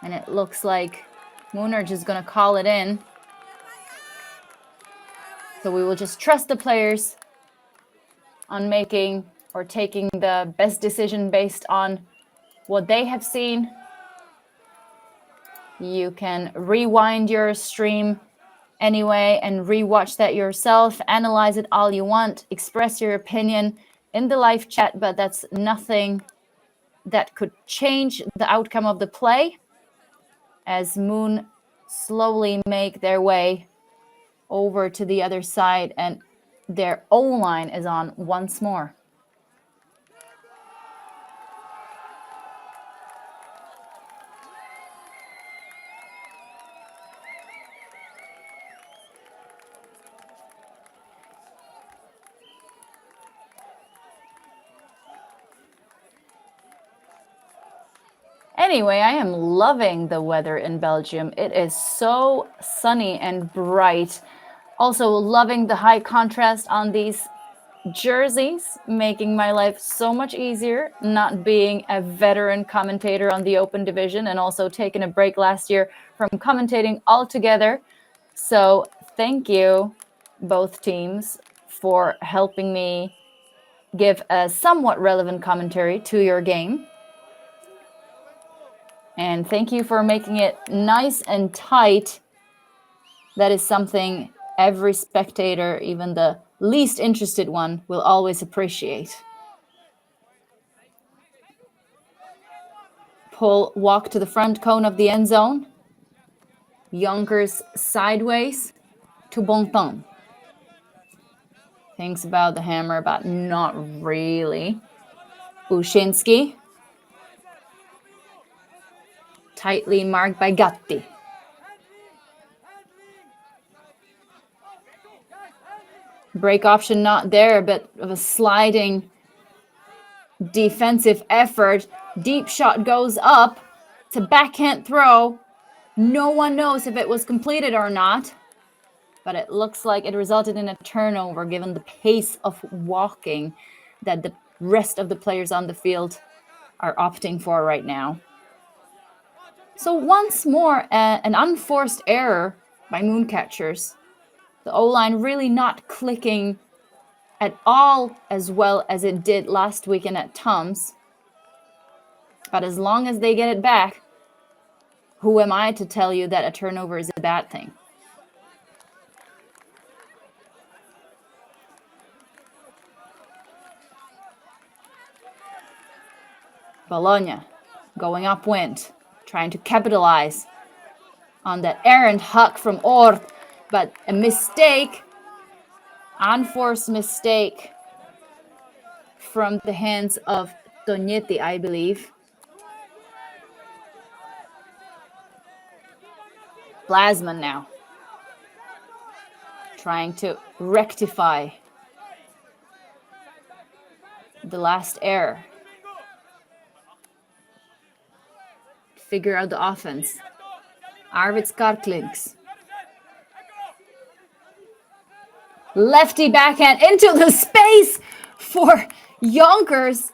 And it looks like Mooner just going to call it in. So we will just trust the players on making or taking the best decision based on what they have seen. You can rewind your stream anyway and rewatch that yourself, analyze it all you want, express your opinion in the live chat, but that's nothing that could change the outcome of the play as Moon slowly make their way over to the other side, and their O-line is on once more. Anyway, I am loving the weather in Belgium. It is so sunny and bright. Also loving the high contrast on these jerseys, making my life so much easier, not being a veteran commentator on the Open Division and also taking a break last year from commentating altogether. So thank you, both teams, for helping me give a somewhat relevant commentary to your game. And thank you for making it nice and tight. That is something every spectator, even the least interested one, will always appreciate. Pull, walk to the front cone of the end zone. Yonkers sideways to Bontemps. Thinks about the hammer, but not really. Ushinsky. Tightly marked by Gatti. Break option not there, a bit of a sliding defensive effort. Deep shot goes up. It's a backhand throw. No one knows if it was completed or not, but it looks like it resulted in a turnover given the pace of walking that the rest of the players on the field are opting for right now. So once more, an unforced error by Mooncatchers. The O-line really not clicking at all as well as it did last weekend at Tom's. But as long as they get it back, who am I to tell you that a turnover is a bad thing? Bologna going upwind, trying to capitalize on that errant huck from Ort, but a mistake, unforced mistake from the hands of Tognetti, I believe. Blasman now, trying to rectify the last error. Figure out the offense. Arvids Karklinks. Lefty backhand into the space for Yonkers.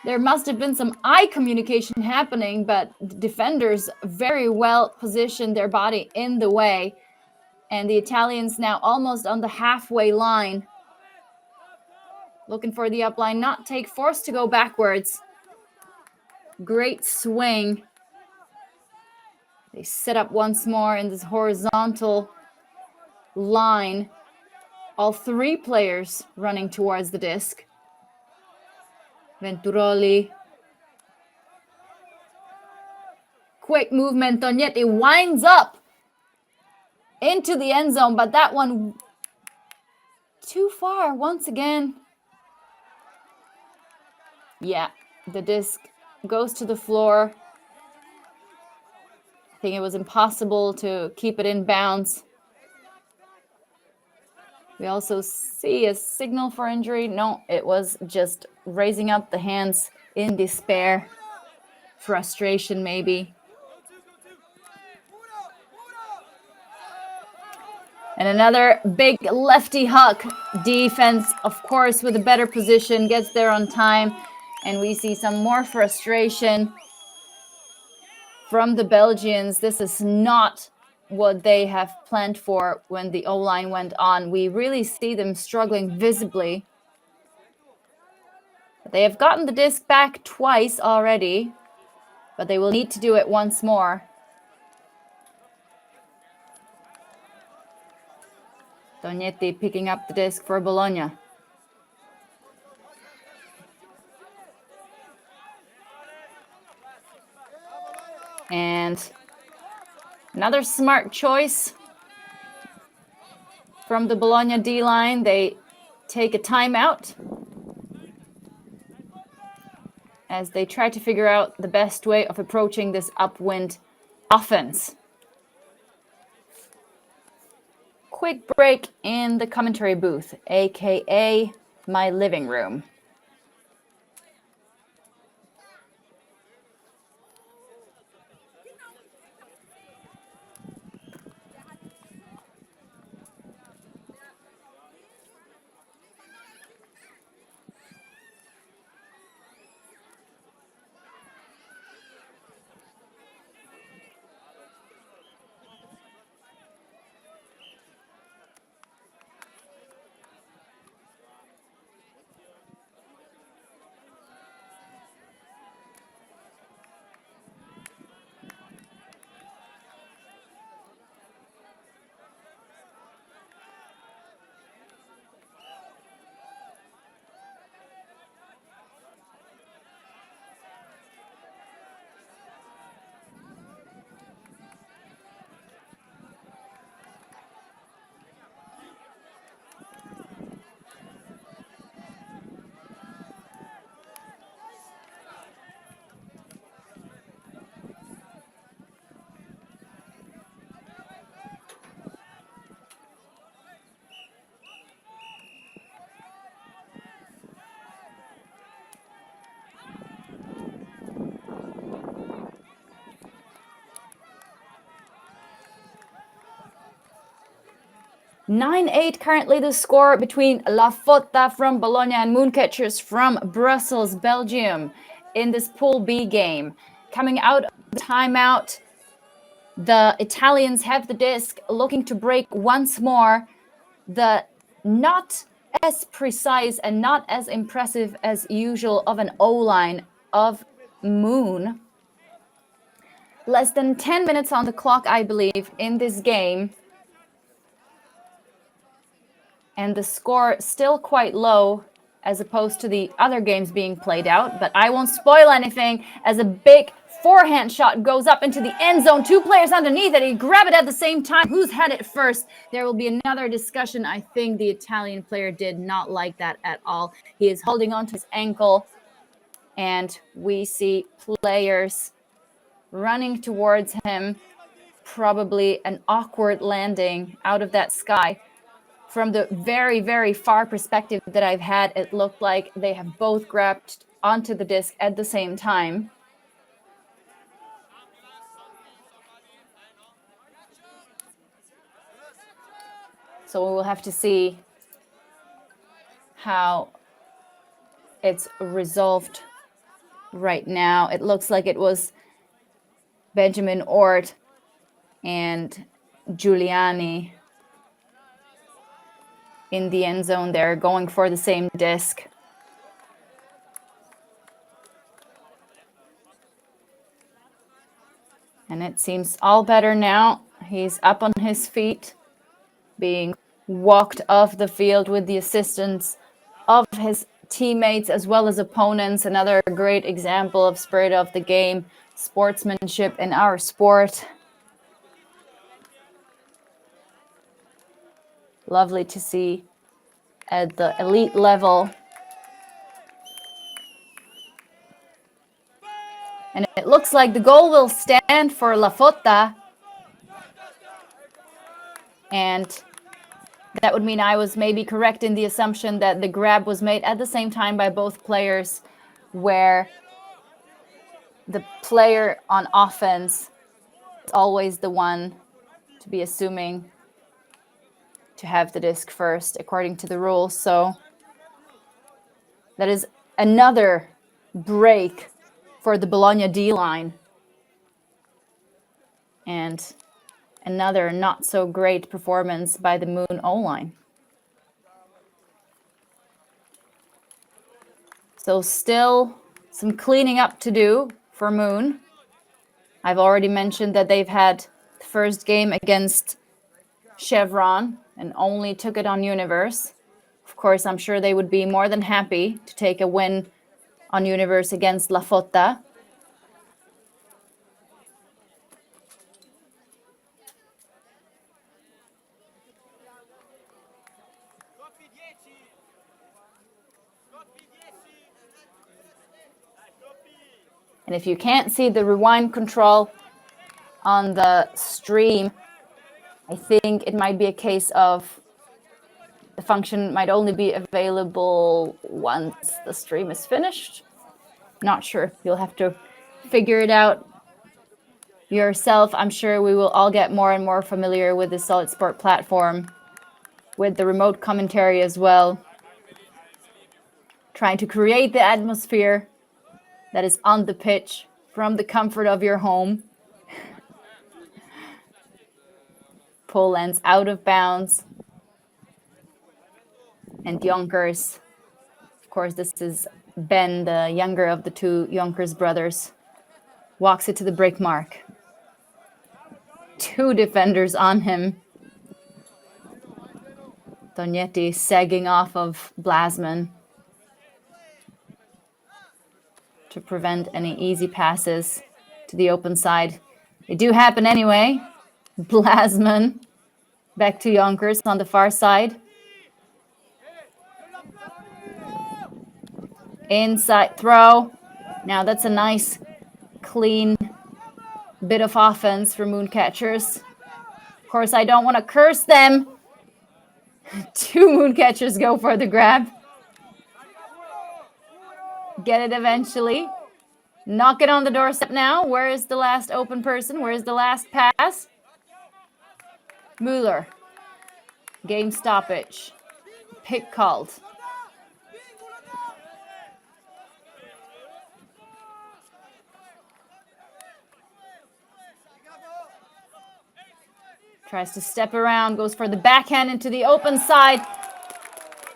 There must have been some eye communication happening, but the defenders very well positioned their body in the way. And the Italians now almost on the halfway line. Looking for the upline, not take, forced to go backwards. Great swing. They set up once more in this horizontal line. All three players running towards the disc. Venturoli. Quick movement. Tognetti winds up into the end zone, but that one too far once again. Yeah, the disc goes to the floor. I think it was impossible to keep it in bounds. We also see a signal for injury. No, it was just raising up the hands in despair. Frustration, maybe. And another big lefty huck. Defense, of course, with a better position, gets there on time. And we see some more frustration from the Belgians. This is not what they have planned for when the O-line went on. We really see them struggling visibly. They have gotten the disc back twice already, but they will need to do it once more. Dognetti picking up the disc for Bologna. And another smart choice from the Bologna D-line. They take a timeout as they try to figure out the best way of approaching this upwind offense. Quick break in the commentary booth, aka my living room. (9-8) currently the score between LaFotta from Bologna and Mooncatchers from Brussels, Belgium in this Pool B game. Coming out of the timeout, the Italians have the disc, looking to break once more the not as precise and not as impressive as usual of an O-line of Moon. Less than 10 minutes on the clock, I believe, in this game. And the score still quite low as opposed to the other games being played out. But I won't spoil anything as a big forehand shot goes up into the end zone. Two players underneath it. He grab it at the same time. Who's had it first? There will be another discussion. I think the Italian player did not like that at all. He is holding on to his ankle. And we see players running towards him. Probably an awkward landing out of that sky. From the very, very far perspective that I've had, it looked like they have both grabbed onto the disc at the same time. So we will have to see how it's resolved right now. It looks like it was Benjamin Ort and Giuliani in the end zone there, going for the same disc. And it seems all better now. He's up on his feet, being walked off the field with the assistance of his teammates as well as opponents. Another great example of spirit of the game, sportsmanship in our sport. Lovely to see at the elite level. And it looks like the goal will stand for LaFotta. And that would mean I was maybe correct in the assumption that the grab was made at the same time by both players, where the player on offense is always the one to be assuming to have the disc first, according to the rules. So that is another break for the Bologna D-line. And another not so great performance by the Moon O-line. So still some cleaning up to do for Moon. I've already mentioned that they've had the first game against Chevron and only took it on Universe. Of course, I'm sure they would be more than happy to take a win on Universe against LaFotta. And if you can't see the rewind control on the stream, I think it might be a case of the function might only be available once the stream is finished. Not sure. You'll have to figure it out yourself. I'm sure we will all get more and more familiar with the Solid Sport platform, with the remote commentary as well. Trying to create the atmosphere that is on the pitch from the comfort of your home. Pull lands out of bounds. And Jonkers, of course, this is Ben, the younger of the two Jonkers brothers, walks it to the break mark. Two defenders on him. Dognetti sagging off of Blasman to prevent any easy passes to the open side. They do happen anyway. Blasman back to Jonkers on the far side. Inside throw. Now that's a nice, clean bit of offense for Mooncatchers. Of course, I don't want to curse them. Two Mooncatchers go for the grab. Get it eventually. Knock it on the doorstep now. Where is the last open person? Where is the last pass? Mueller. Game stoppage. Pick called. Tries to step around, goes for the backhand into the open side.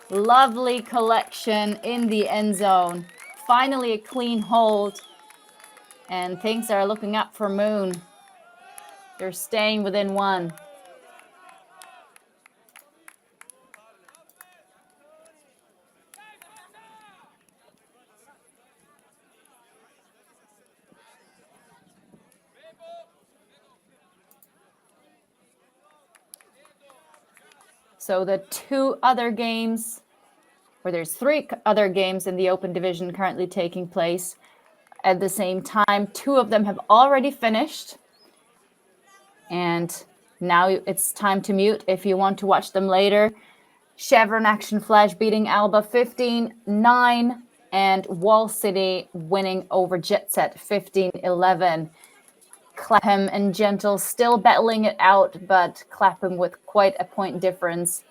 Lovely collection in the end zone. Finally a clean hold. And things are looking up for Moon. They're staying within one. So the two other games, or there's three other games in the open division currently taking place at the same time. Two of them have already finished. And now it's time to mute if you want to watch them later. Chevron Action Flash beating Alba 15-9 and Wall City winning over Jet Set 15-11. Clapham and Gentle still battling it out, but Clapham with quite a point difference.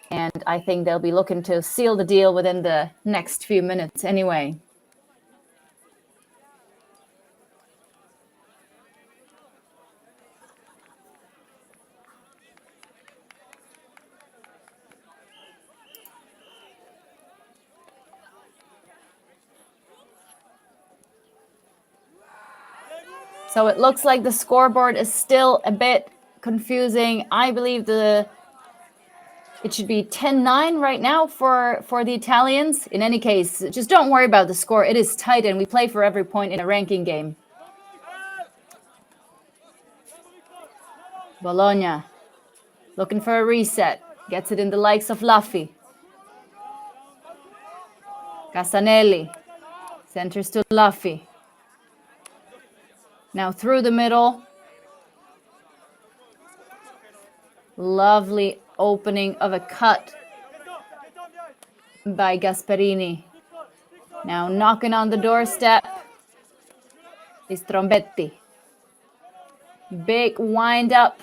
And I think they'll be looking to seal the deal within the next few minutes anyway. So it looks like the scoreboard is still a bit confusing. I believe it should be 10-9 right now for the Italians. In any case, just don't worry about the score. It is tight and we play for every point in a ranking game. Bologna looking for a reset. Gets it in the likes of Luffy. Casanelli centers to Luffy. Now through the middle. Lovely opening of a cut by Gasperini. Now knocking on the doorstep is Trombetti. Big wind up.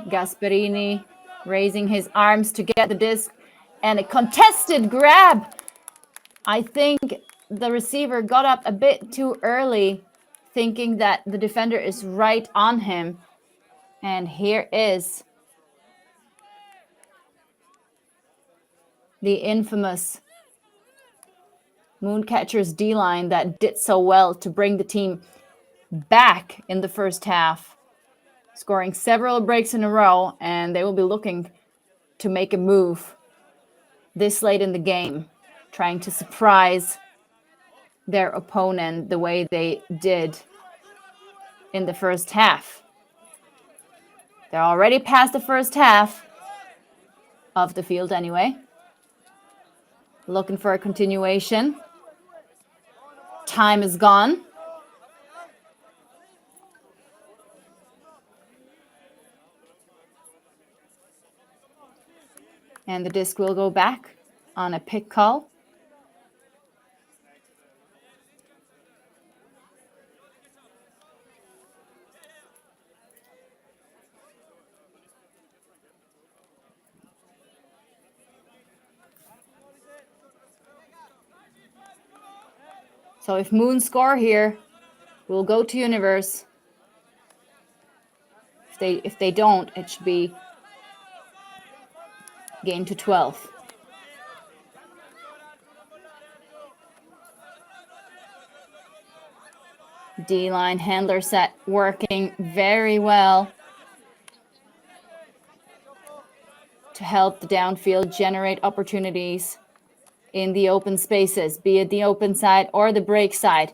Gasperini raising his arms to get the disc, and a contested grab. I think the receiver got up a bit too early, thinking that the defender is right on him. And here is the infamous Mooncatchers D-line that did so well to bring the team back in the first half, scoring several breaks in a row, and they will be looking to make a move this late in the game, trying to surprise their opponent the way they did in the first half. They're already past the first half of the field anyway. Looking for a continuation. Time is gone. And the disc will go back on a pick call. So if Moon score here, we'll go to Universe. If they don't, it should be game to 12. D-line handler set working very well to help the downfield generate opportunities in the open spaces, be it the open side or the break side.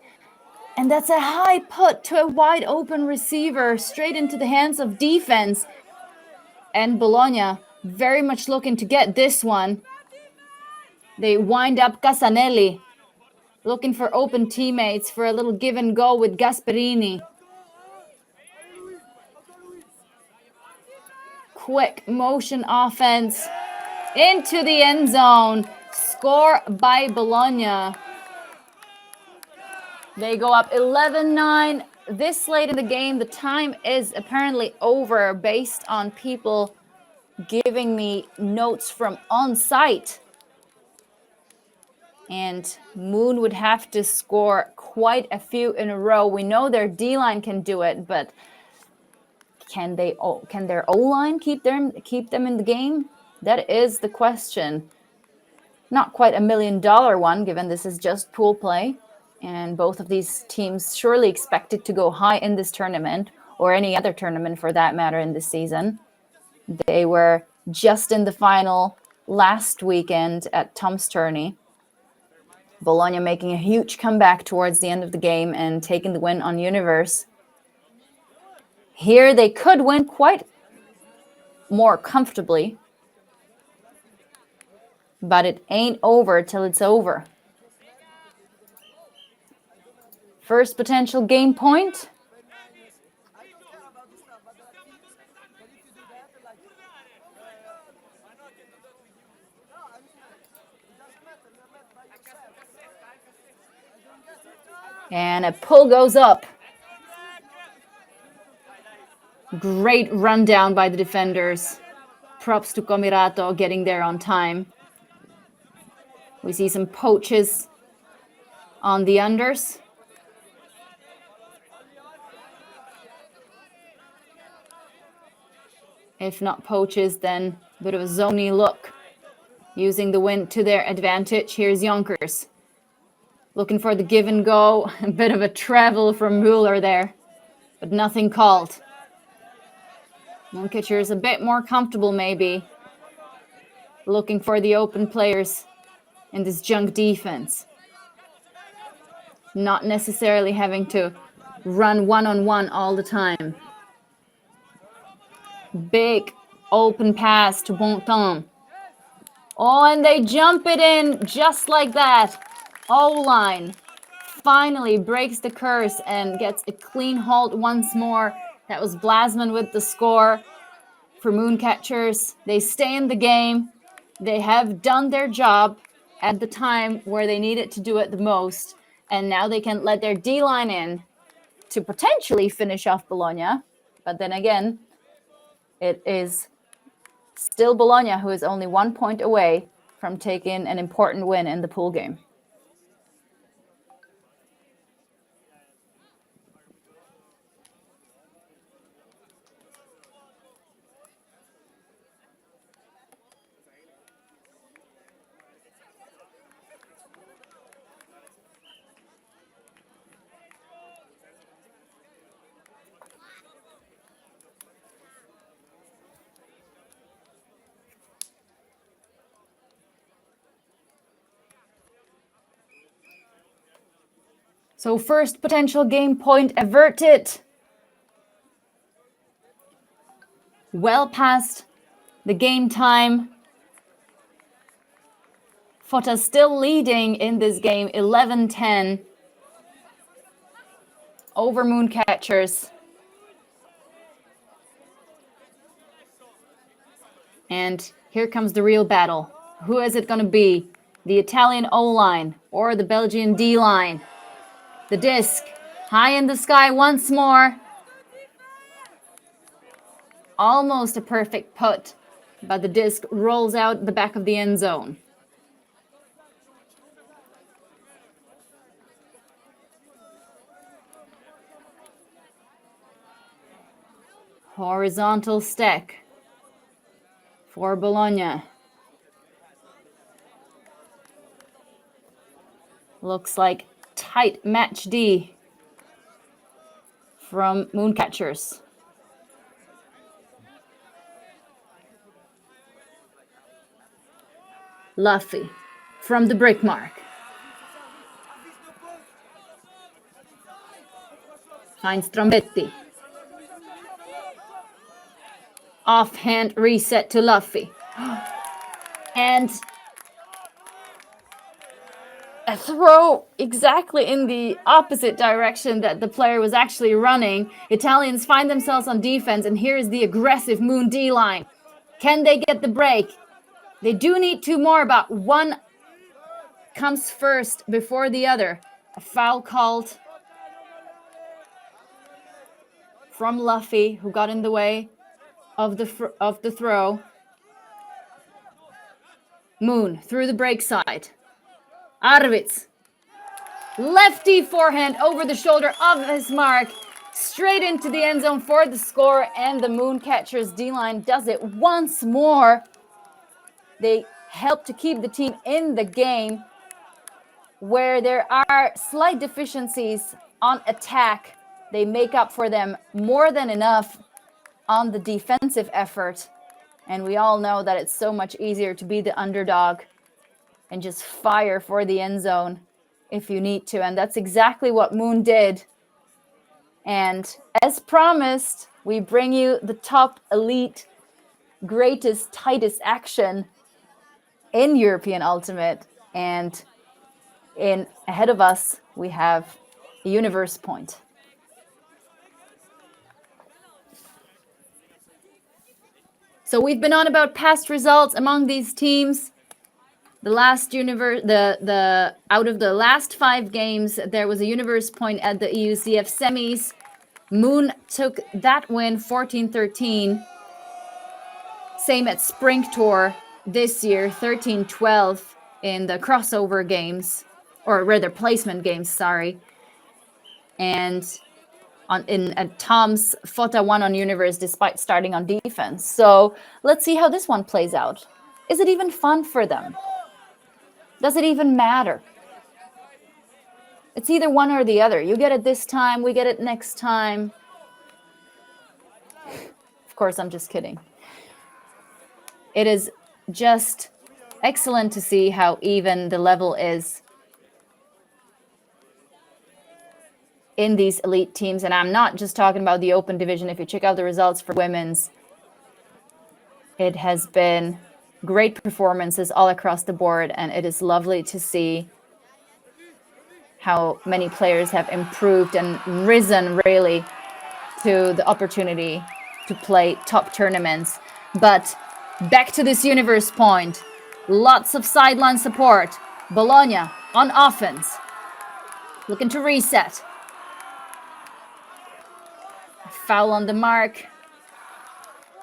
And that's a high put to a wide open receiver straight into the hands of defense. And Bologna very much looking to get this one. They wind up Casanelli, looking for open teammates for a little give and go with Gasperini. Quick motion offense into the end zone. Score by Bologna. They go up 11-9. This late in the game, the time is apparently over based on people giving me notes from on site. And Moon would have to score quite a few in a row. We know their D-line can do it, but can their O-line keep them in the game? That is the question. Not quite $1 million one, given this is just pool play. And both of these teams surely expected to go high in this tournament, or any other tournament for that matter in this season. They were just in the final last weekend at Tom's Tourney. Bologna making a huge comeback towards the end of the game and taking the win on Universe. Here they could win quite more comfortably, but it ain't over till it's over. First potential game point. And a pull goes up. Great rundown by the defenders. Props to Comirato getting there on time. We see some poaches on the unders. If not poaches, then a bit of a zony look. Using the wind to their advantage. Here's Yonkers. Looking for the give and go. A bit of a travel from Mueller there. But nothing called. Mooncatchers a bit more comfortable maybe. Looking for the open players in this junk defense. Not necessarily having to run one-on-one all the time. Big open pass to Bontemps. Oh, and they jump it in just like that. O-line finally breaks the curse and gets a clean halt once more. That was Blasman with the score for Mooncatchers. They stay in the game. They have done their job at the time where they needed to do it the most. And now they can let their D-line in to potentially finish off Bologna. But then again, it is still Bologna who is only 1 point away from taking an important win in the pool game. So first potential game point averted. Well past the game time. Fotta still leading in this game, 11-10 over Mooncatchers. And here comes the real battle. Who is it going to be? The Italian O-line or the Belgian D-line? The disc high in the sky once more. Almost a perfect put, but the disc rolls out the back of the end zone. Horizontal stack for Bologna. Looks like tight match D from Mooncatchers. Luffy from the brick mark. Finds Trombetti. Offhand reset to Luffy. And a throw exactly in the opposite direction that the player was actually running. Italians find themselves on defense, and here's the aggressive Moon D-line. Can they get the break? They do need two more, but one comes first before the other. A foul called from Luffy, who got in the way of the throw. Moon through the break side. Arvids. Lefty forehand over the shoulder of his mark. Straight into the end zone for the score. And the Mooncatchers D-line does it once more. They help to keep the team in the game. Where there are slight deficiencies on attack, they make up for them more than enough on the defensive effort. And we all know that it's so much easier to be the underdog and just fire for the end zone if you need to. And that's exactly what Moon did. And as promised, we bring you the top elite, greatest, tightest action in European Ultimate. And ahead of us, we have a universe point. So we've been on about past results among these teams. The last out of the last 5 games, there was a universe point at the EUCS semis. Moon took that win 14-13. Same at Spring Tour this year, 13-12 in the crossover games, or rather placement games, sorry. And at Tom's, Fotta won on Universe despite starting on defense. So let's see how this one plays out. Is it even fun for them? Does it even matter? It's either one or the other. You get it this time, we get it next time. Of course, I'm just kidding. It is just excellent to see how even the level is in these elite teams. And I'm not just talking about the open division. If you check out the results for women's, it has been Great performances all across the board, and it is lovely to see how many players have improved and risen really to the opportunity to play top tournaments. But back to this universe point, lots of sideline support. Bologna on offense, looking to reset. A foul on the mark.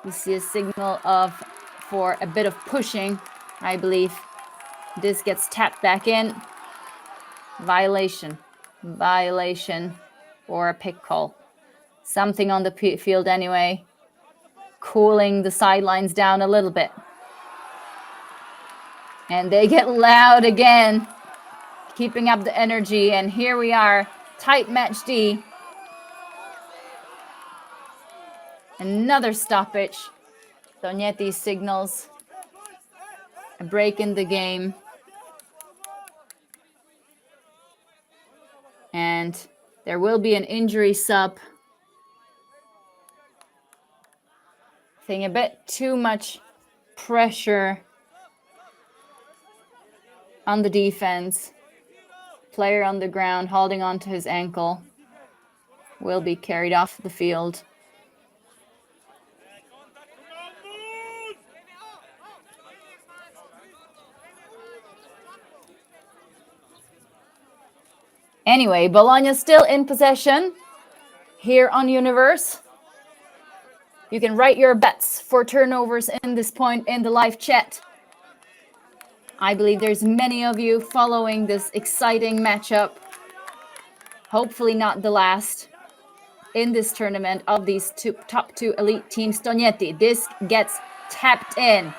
We see a signal for a bit of pushing, I believe. This gets tapped back in. Violation or a pick call. Something on the field anyway, cooling the sidelines down a little bit. And they get loud again, keeping up the energy. And here we are, tight match D. Another stoppage. Tognetti signals a break in the game. And there will be an injury sub. I think a bit too much pressure on the defense. Player on the ground holding on to his ankle will be carried off the field. Anyway, Bologna still in possession here on Universe. You can write your bets for turnovers in this point in the live chat. I believe there's many of you following this exciting matchup. Hopefully not the last in this tournament of these top two elite teams. Tognetti, this gets tapped in.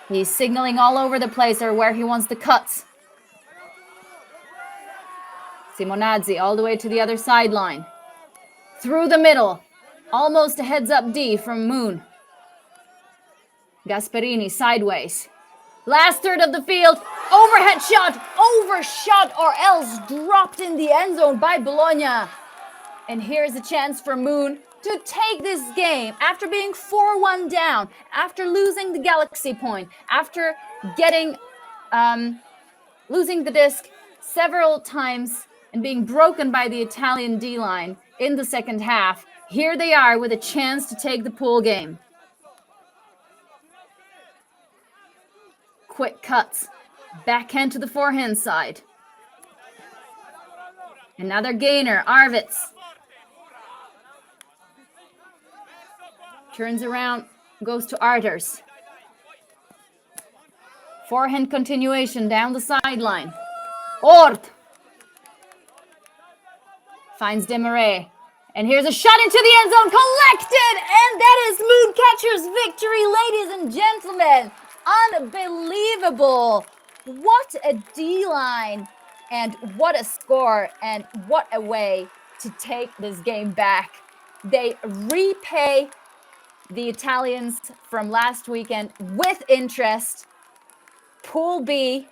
He's signaling all over the place or where he wants the cuts. Simonazzi all the way to the other sideline. Through the middle. Almost a heads-up D from Moon. Gasperini sideways. Last third of the field. Overhead shot. Overshot or else dropped in the end zone by Bologna. And here's a chance for Moon to take this game after being 4-1 down, after losing the Galaxy point, after getting losing the disc several times and being broken by the Italian D-line in the second half. Here they are with a chance to take the pool game. Quick cuts. Backhand to the forehand side. Another gainer, Arvids. Turns around, goes to Arters. Forehand continuation down the sideline. Ort. Finds Demarais. And here's a shot into the end zone, collected! And that is Mooncatchers' victory, ladies and gentlemen. Unbelievable. What a D-line and what a score and what a way to take this game back. They repay the Italians from last weekend with interest. Pool B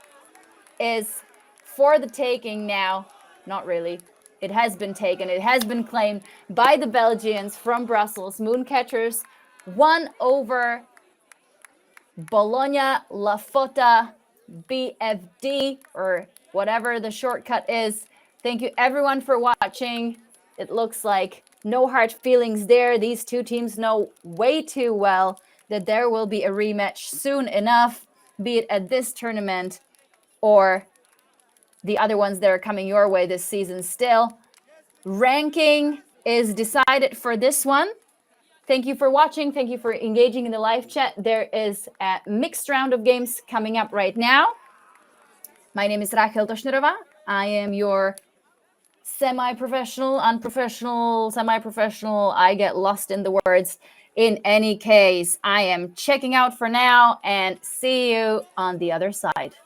is for the taking now. Not really. It has been taken. It has been claimed by the Belgians from Brussels. Mooncatchers won over Bologna LaFotta BFD, or whatever the shortcut is. Thank you everyone for watching. It looks like no hard feelings there. These two teams know way too well that there will be a rematch soon enough, be it at this tournament or the other ones that are coming your way this season still. Ranking is decided for this one. Thank you for watching. Thank you for engaging in the live chat. There is a mixed round of games coming up right now. My name is Rachel Toshnerova. I am your semi-professional, unprofessional, semi-professional. I get lost in the words. In any case, I am checking out for now and see you on the other side.